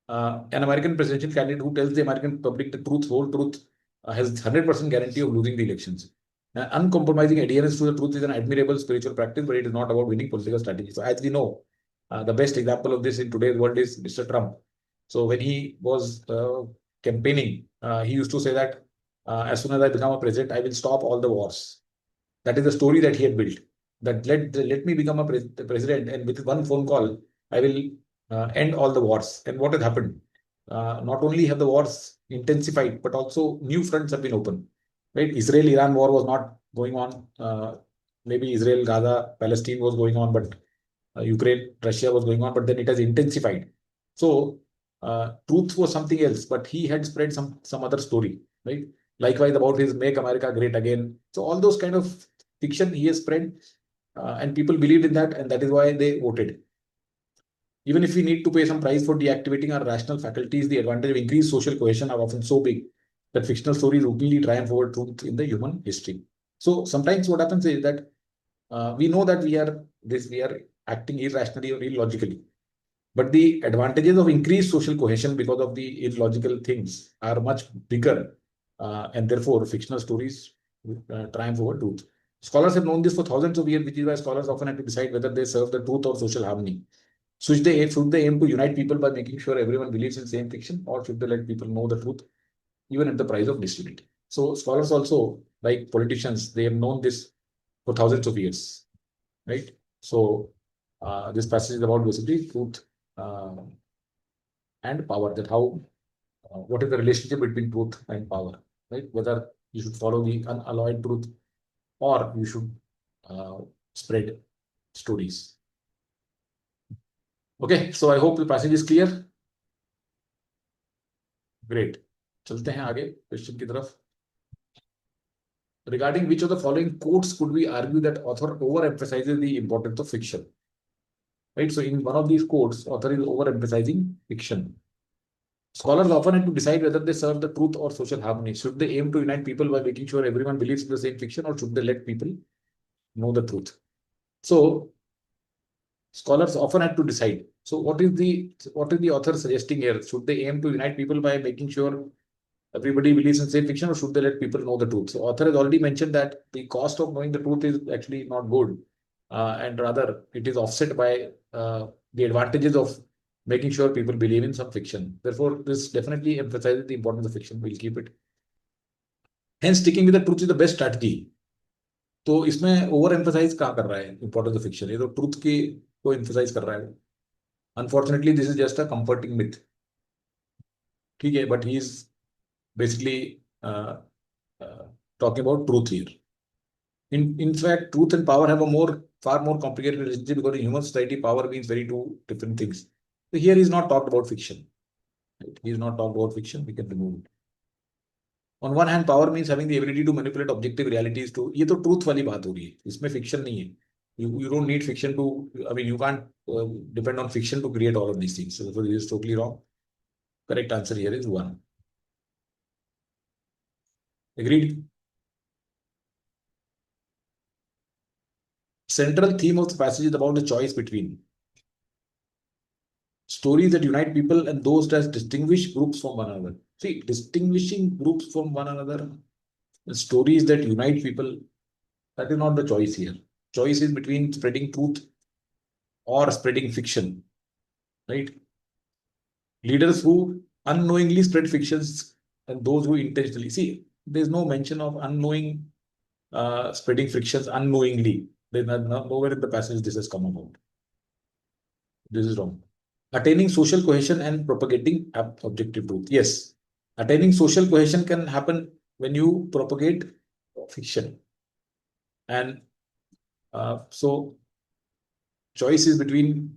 An American presidential candidate who tells the American public the truth, whole truth, has 100% guarantee of losing the elections. Uncompromising adherence to the truth is an admirable spiritual practice, but it is not about winning political strategy. So as we know, the best example of this in today's world is Mr. Trump. So when he was campaigning, he used to say that as soon as I become a president, I will stop all the wars. That is the story that he had built. That let me become a president, and with one phone call, I will end all the wars. And what has happened? Not only have the wars intensified, but also new fronts have been opened. Right? Israel-Iran war was not going on. Maybe Israel, Gaza, Palestine was going on, but Ukraine, Russia was going on. But then it has intensified. So truth was something else, but he had spread some other story. Right? Likewise about his "Make America Great Again." So all those kind of fiction he has spread, and people believed in that, and that is why they voted. Even if we need to pay some price for deactivating our rational faculties, the advantage of increased social cohesion are often so big that fictional stories routinely triumph over truth in the human history. So sometimes what happens is that we know that we are acting irrationally or illogically, but the advantages of increased social cohesion because of the illogical things are much bigger, and therefore fictional stories triumph over truth. Scholars have known this for thousands of years, which is why scholars often have to decide whether they serve the truth or social harmony. Should they aim to unite people by making sure everyone believes in same fiction, or should they let people know the truth, even at the price of disunity? So scholars also, like politicians, they have known this for thousands of years, right? So this passage is about basically truth and power. That how what is the relationship between truth and power, right? Whether you should follow the unalloyed truth or you should spread stories. Okay, so I hope the passage is clear. Great. चलते हैं आगे question की तरफ. Regarding which of the following quotes could we argue that author overemphasizes the importance of fiction? Right. So in one of these quotes, author is overemphasizing fiction. Scholars often have to decide whether they serve the truth or social harmony. Should they aim to unite people by making sure everyone believes in the same fiction, or should they let people know the truth? So scholars often have to decide. So what is the author suggesting here? Should they aim to unite people by making sure everybody believes in same fiction, or should they let people know the truth? So author has already mentioned that the cost of knowing the truth is actually not good, and rather it is offset by the advantages of making sure people believe in some fiction. Therefore, this definitely emphasizes the importance of fiction. We'll keep it. Hence, sticking with the truth is the best strategy. तो इसमें over emphasise कहाँ कर रहा है importance of fiction? ये तो truth की को एम्फसाइज कर रहा है. Unfortunately this is just a comforting myth. ठीक है, but he is basically talking about truth here. In fact, truth and power have a far more complicated relationship, because in human society, power means very two different things. So here he is not talked about fiction. Right? He is not talked about fiction. We can remove it. On one hand, power means having the ability to manipulate objective realities to. ये तो truth वाली बात हो रही है. इसमें fiction नहीं है. You don't need fiction to. I mean, you can't depend on fiction to create all of these things. So this is totally wrong. Correct answer here is 1. Agreed? Central theme of the passage is about the choice between stories that unite people and those that distinguish groups from one another. See, distinguishing groups from one another, stories that unite people, that is not the choice here. Choice is between spreading truth or spreading fiction, right? Leaders who unknowingly spread fictions and those who intentionally. See, there's no mention of unknowing spreading fictions unknowingly. There's nowhere in the passage this has come about. This is wrong. Attaining social cohesion and propagating objective truth. Yes, attaining social cohesion can happen when you propagate fiction. And so choice is between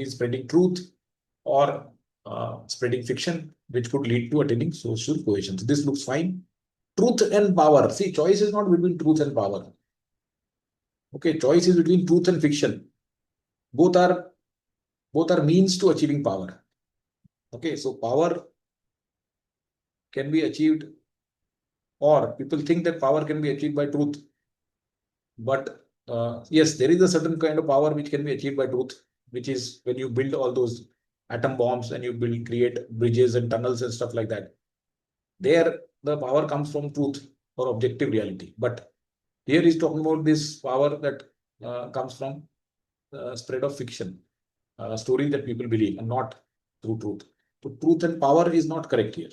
spreading truth or spreading fiction, which could lead to attaining social cohesion. So this looks fine. Truth and power. See, choice is not between truth and power. Okay, choice is between truth and fiction. Both are means to achieving power. Okay, so power can be achieved, or people think that power can be achieved by truth. But yes, there is a certain kind of power which can be achieved by truth, which is when you build all those atom bombs and you create bridges and tunnels and stuff like that. There, the power comes from truth or objective reality. But here he's talking about this power that comes from spread of fiction, stories that people believe, and not through truth. So truth and power is not correct here.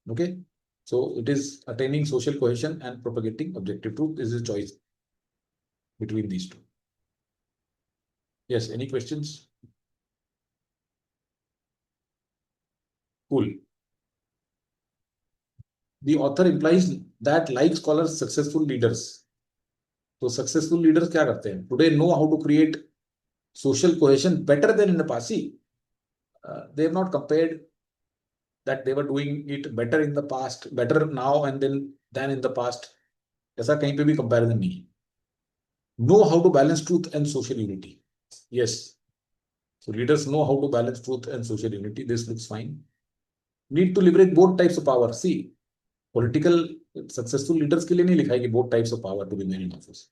Okay, so it is attaining social cohesion and propagating objective truth. This is a choice between these two. Yes, any questions? Cool. The author implies that, like scholars, successful leaders. So successful leaders क्या करते हैं? Today know how to create social cohesion better than in the past. See, they have not compared that they were doing it better in the past, better now and then than in the past. ऐसा कहीं पे भी comparison नहीं है. Know how to balance truth and social unity. Yes. So leaders know how to balance truth and social unity. This looks fine. Need to leverage both types of power. See, political successful leaders के लिए नहीं लिखा है कि both types of power to be made in office.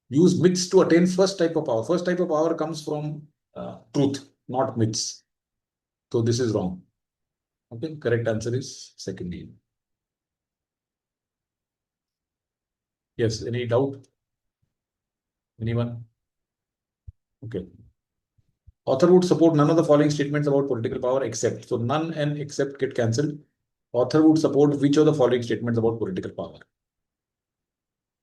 Use myths to attain first type of power. First type of power comes from truth, not myths. So this is wrong. Okay, correct answer is second D. Yes, any doubt? Anyone? Okay. Author would support none of the following statements about political power except. So none and except get cancelled. Author would support which of the following statements about political power?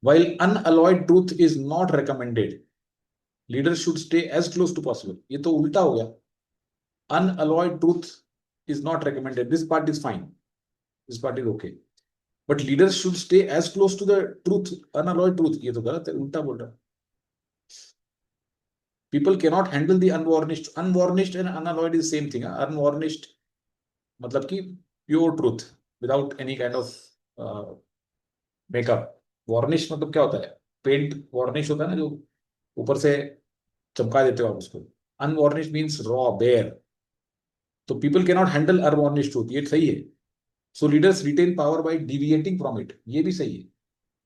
While unalloyed truth is not recommended, leaders should stay as close to possible. ये तो उल्टा हो गया. Unalloyed truth is not recommended. This part is fine. This part is okay. But leaders should stay as close to the truth, unalloyed truth. ये तो गलत है, उल्टा बोल रहा है. People cannot handle the unvarnished. Unvarnished and unalloyed is the same thing. Unvarnished मतलब कि pure truth without any kind of makeup. Varnish मतलब क्या होता है? Paint varnish होता है ना, जो ऊपर से चमका देते हो आप उसको. Unvarnished means raw, bare. So people cannot handle unvarnished truth. ये सही है. So leaders retain power by deviating from it. ये भी सही है.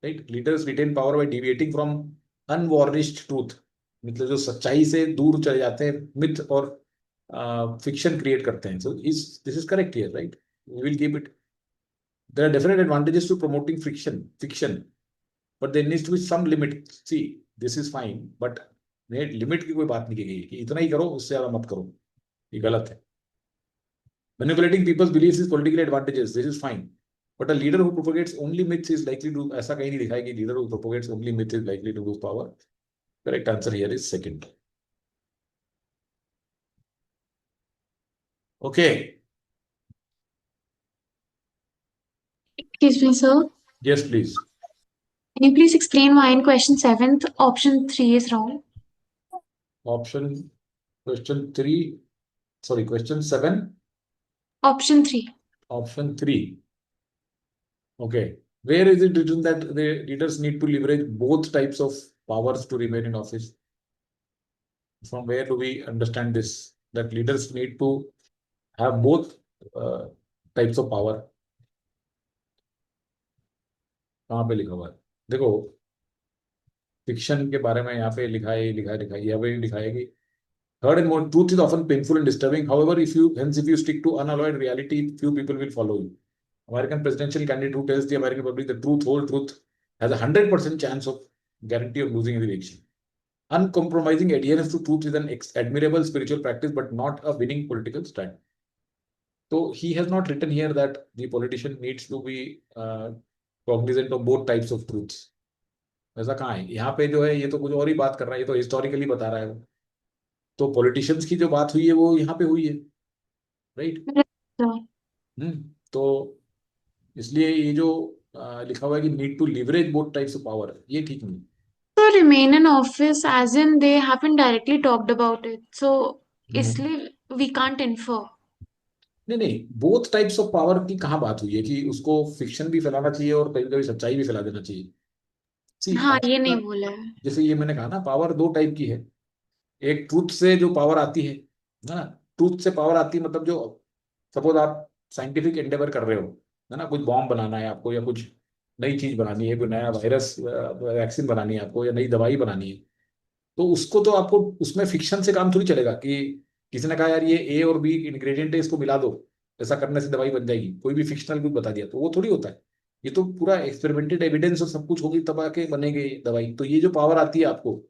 Right? Leaders retain power by deviating from unvarnished truth. मतलब जो सच्चाई से दूर चले जाते हैं, myth और fiction create करते हैं. So this is correct here, right? We will keep it. There are definite advantages to promoting fiction, but there needs to be some limit. See, this is fine, but limit की कोई बात नहीं की गई कि इतना ही करो, उससे ज्यादा मत करो, ये गलत है. Manipulating people's beliefs is politically advantageous. This is fine. But a leader who propagates only myths is likely to, ऐसा कहीं नहीं लिखा है कि leader who propagates only myths is likely to lose power. Correct answer here is second. Okay. Excuse me, sir. Yes, please. Can you please explain why in question 7th option 3 is wrong? Question 3. Sorry, question 7. Option 3. Option 3. Okay. Where is it written that the leaders need to leverage both types of powers to remain in office? From where do we understand this? That leaders need to have both types of power. कहाँ पे लिखा हुआ है? देखो, fiction के बारे में यहाँ पे लिखा है, यहाँ पे लिखा है कि third and more truth is often painful and disturbing. However, if you stick to unalloyed reality, few people will follow you. American presidential candidate who tells the American public the truth, whole truth, has 100% chance of guarantee of losing the election. Uncompromising adherence to truth is an admirable spiritual practice, but not a winning political strategy. So he has not written here that the politician needs to be cognizant of both types of truths. ऐसा कहाँ है? यहाँ पे जो है ये तो कुछ और ही बात कर रहा है, ये तो हिस्टोरिकली बता रहा है वो. तो पॉलिटिशियंस की जो बात हुई है वो यहाँ पे हुई है, राइट? तो इसलिए ये जो लिखा हुआ है कि need to leverage both types of power, ये ठीक नहीं. So remain in office as in they haven't directly talked about it. So इसलिए we can't infer. नहीं, बोथ टाइप्स ऑफ पावर की कहाँ बात हुई है कि उसको फिक्शन भी फैलाना चाहिए और कभी कभी सच्चाई भी फैला देना चाहिए. See, हाँ, ये नहीं बोला है. जैसे ये मैंने कहा ना, पावर दो टाइप की है. एक ट्रूथ से जो पावर आती है ना, ट्रूथ से पावर आती है मतलब जो, सपोज आप साइंटिफिक एंडेवर कर रहे हो, है ना, कुछ बॉम्ब बनाना है आपको, या कुछ नई चीज बनानी है, कोई नया वायरस वैक्सीन बनानी है आपको, या नई दवाई बनानी है, तो उसको तो आपको उसमें फिक्शन से काम थोड़ी चलेगा कि किसी ने कहा यार ये ए और बी इंग्रेडिएंट है, इसको मिला दो, ऐसा करने से दवाई बन जाएगी, कोई भी फिक्शनल कुछ बता दिया, तो वो थोड़ी होता है. ये तो पूरा एक्सपेरिमेंटेड एविडेंस और सब कुछ होगी तब आके बनेगी दवाई. तो ये जो पावर आती है आपको,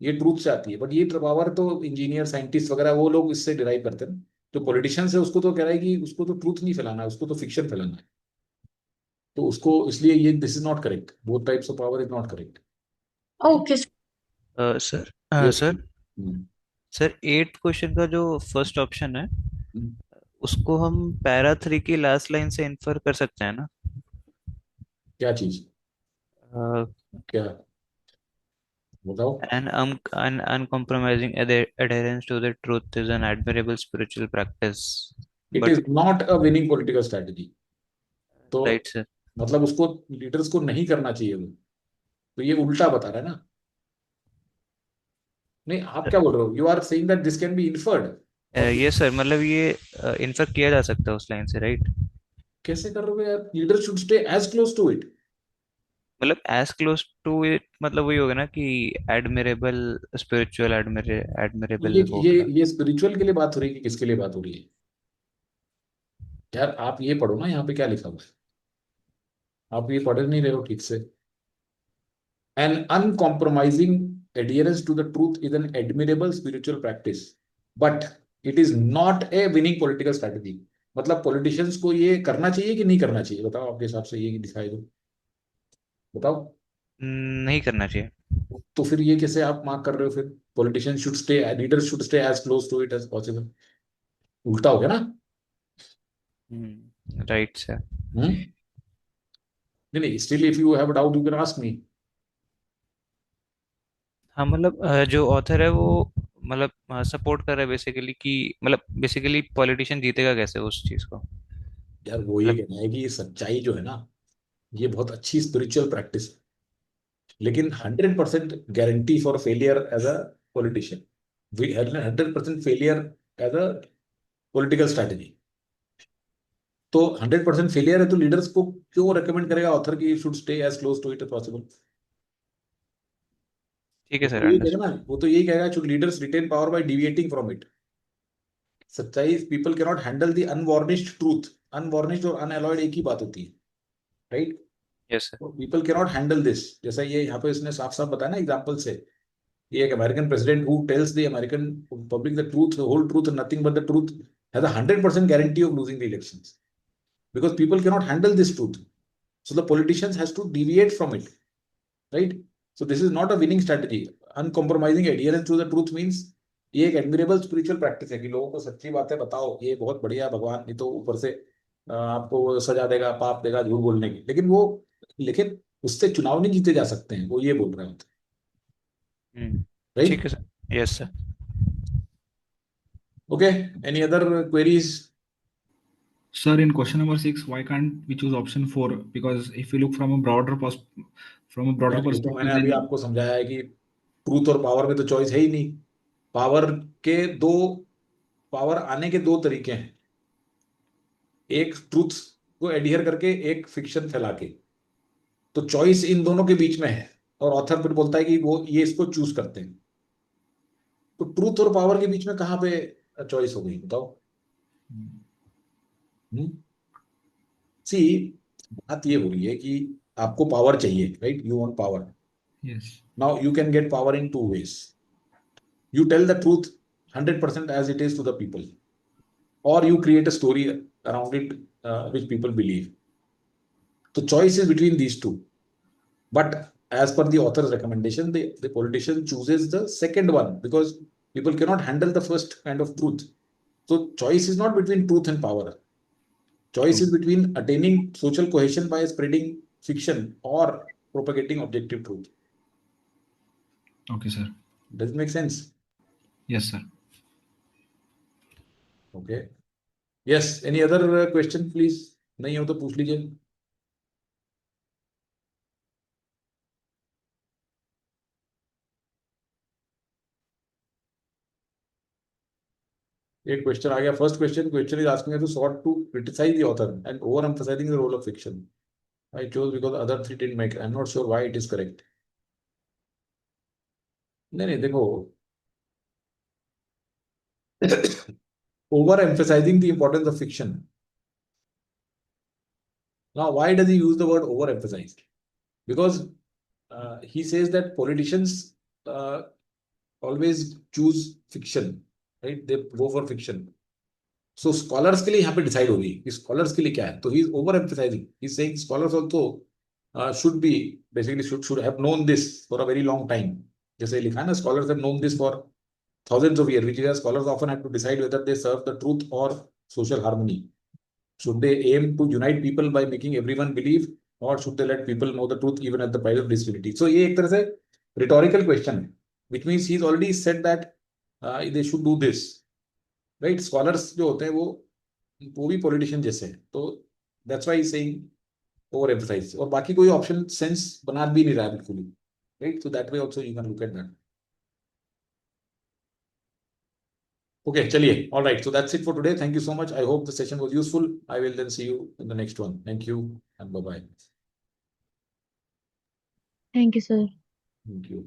ये ट्रूथ से आती है. बट ये पावर तो इंजीनियर साइंटिस्ट वगैरह वो लोग इससे डिराइव करते हैं. जो पॉलिटिशियंस है उसको तो कह रहा है कि उसको तो ट्रूथ नहीं फैलाना है, उसको तो फिक्शन फैलाना है. तो उसको इसलिए ये this is not correct. Both types of power is not correct. Okay. Sir Yes. Sir sir 8th question का जो फर्स्ट ऑप्शन है उसको हम पैरा 3 की लास्ट लाइन से इन्फर कर सकते हैं ना? क्या चीज? क्या बताओ? An uncompromising adherence to the truth is an admirable spiritual practice. It But is not a winning political strategy. तो right, sir. मतलब उसको लीडर्स को नहीं करना चाहिए वो. तो ये उल्टा बता रहा है ना. नहीं, आप क्या बोल रहे हो? You are saying that this can be inferred. ये सर मतलब ये इन्फर किया जा सकता है उस लाइन से, राइट? कैसे कर रहे हो यार? Leader should stay as close to it. मतलब एज क्लोज टू इट मतलब वही होगा ना कि एडमिरेबल स्पिरिचुअल एडमिरेबल होगा. ये स्पिरिचुअल के लिए बात हो रही है कि किसके लिए बात हो रही है? यार आप ये पढ़ो ना, यहाँ पे क्या लिखा हुआ है. आप ये पढ़ नहीं रहे हो ठीक से. An uncompromising adherence to the truth is an admirable spiritual practice, but it is not a winning political strategy. मतलब पॉलिटिशियंस को ये करना चाहिए कि नहीं करना चाहिए? बताओ आपके हिसाब से, ये दिखाई दो, बताओ. नहीं करना चाहिए. तो फिर ये कैसे आप मार्क कर रहे हो? फिर politician should stay, leaders should stay as close to it as possible. उल्टा हो गया ना. Right sir. नहीं, still if you have doubt you can ask me. हाँ मतलब जो ऑथर है वो मतलब सपोर्ट कर रहा है बेसिकली कि मतलब बेसिकली पॉलिटिशियन जीतेगा कैसे उस चीज को. यार वो ये मतलब कहना है कि ये सच्चाई जो है ना, ये बहुत अच्छी स्पिरिचुअल प्रैक्टिस है, लेकिन 100% guarantee for failure as a politician, 100% failure as a political strategy. तो 100% फेलियर है तो लीडर्स को क्यों रेकमेंड करेगा ऑथर की should stay as close to it as possible? ठीक वो है तो सर, यही कहेगा अंडरस्टूड. ना, वो तो यही कहेगा should leaders retain power by deviating from it. सच्चाई, people can not handle the unvarnished truth. Unvarnished और अनअलॉयड एक ही बात होती है, right? Yes sir. People can not handle this. जैसा ये यहाँ पे इसने साफ साफ बताया ना एग्जाम्पल से, एक American president who tells the American public the truth, the whole truth and nothing but the truth has a 100% guarantee of losing the elections because people cannot handle this truth. So the politicians has to deviate from it, right? So this is not a winning strategy. Uncompromising adherence to the truth means ये एक admirable spiritual practice है कि लोगों को सच्ची बातें बताओ, ये बहुत बढ़िया, भगवान नहीं तो ऊपर से आपको सजा देगा, पाप देगा झूठ बोलने की, लेकिन उससे चुनाव नहीं जीते जा सकते हैं, वो ये बोल रहे होते हैं, ठीक राइट? है sir. Yes sir. Okay, any other queries? Sir, in question number 6, why can't we choose option 4? Because if we look from a broader perspective, मैंने अभी आपको समझाया है कि ट्रूथ और पावर में तो चॉइस है ही नहीं. पावर आने के दो तरीके हैं, एक ट्रूथ को एडियर करके, एक फिक्शन फैला के. तो चॉइस इन दोनों के बीच में है और ऑथर फिर बोलता है कि वो ये इसको चूज करते हैं. तो ट्रूथ और पावर के बीच में कहां पे चॉइस हो गई, बताओ? सी, बात ये हो रही है कि आपको पावर चाहिए, right? You want power. yes, now you can get power in two ways. You tell the truth 100% as it is to the people, or you create a story around it which people believe. The choice is between these two. But as per the author's recommendation, the politician chooses the second one because people cannot handle the first kind of truth. So choice is not between truth and power. Choice is between attaining social cohesion by spreading fiction or propagating objective truth. okay, sir. Does it make sense? Yes, sir. Okay. Yes, any other question, please? नहीं हो तो पूछ लीजिए. एक question आ गया. First question is asking to sort to criticize the author and over emphasizing the role of fiction. I chose because other three didn't make. I am not sure why it is correct. नहीं देखो, over emphasizing the importance of fiction. Now, why does he use the word over emphasized? Because he says that politicians always choose fiction, right? They go for fiction. So scholars के लिए यहाँ पे decide होगी कि scholars के लिए क्या है. तो he is over emphasizing. He is saying scholars also should be basically should have known this for a very long time. जैसे लिखा है ना, scholars have known this for thousands of years, which is scholars often have to decide whether they serve the truth or social harmony. Should they aim to unite people by making everyone believe, or should they let people know the truth even at the price of disunity? So ये एक तरह से rhetorical question है, which means he's already said that they should do this, right? Scholars जो होते हैं वो भी politician जैसे हैं, तो that's why he's saying over emphasize. और बाकी कोई option sense बना भी नहीं रहा है बिल्कुल, right? So that way also you can look at that. Okay, chaliye. All right. So that's it for today. Thank you so much. I hope the session was useful. I will then see you in the next one. Thank you and bye-bye. Thank you, sir. Thank you.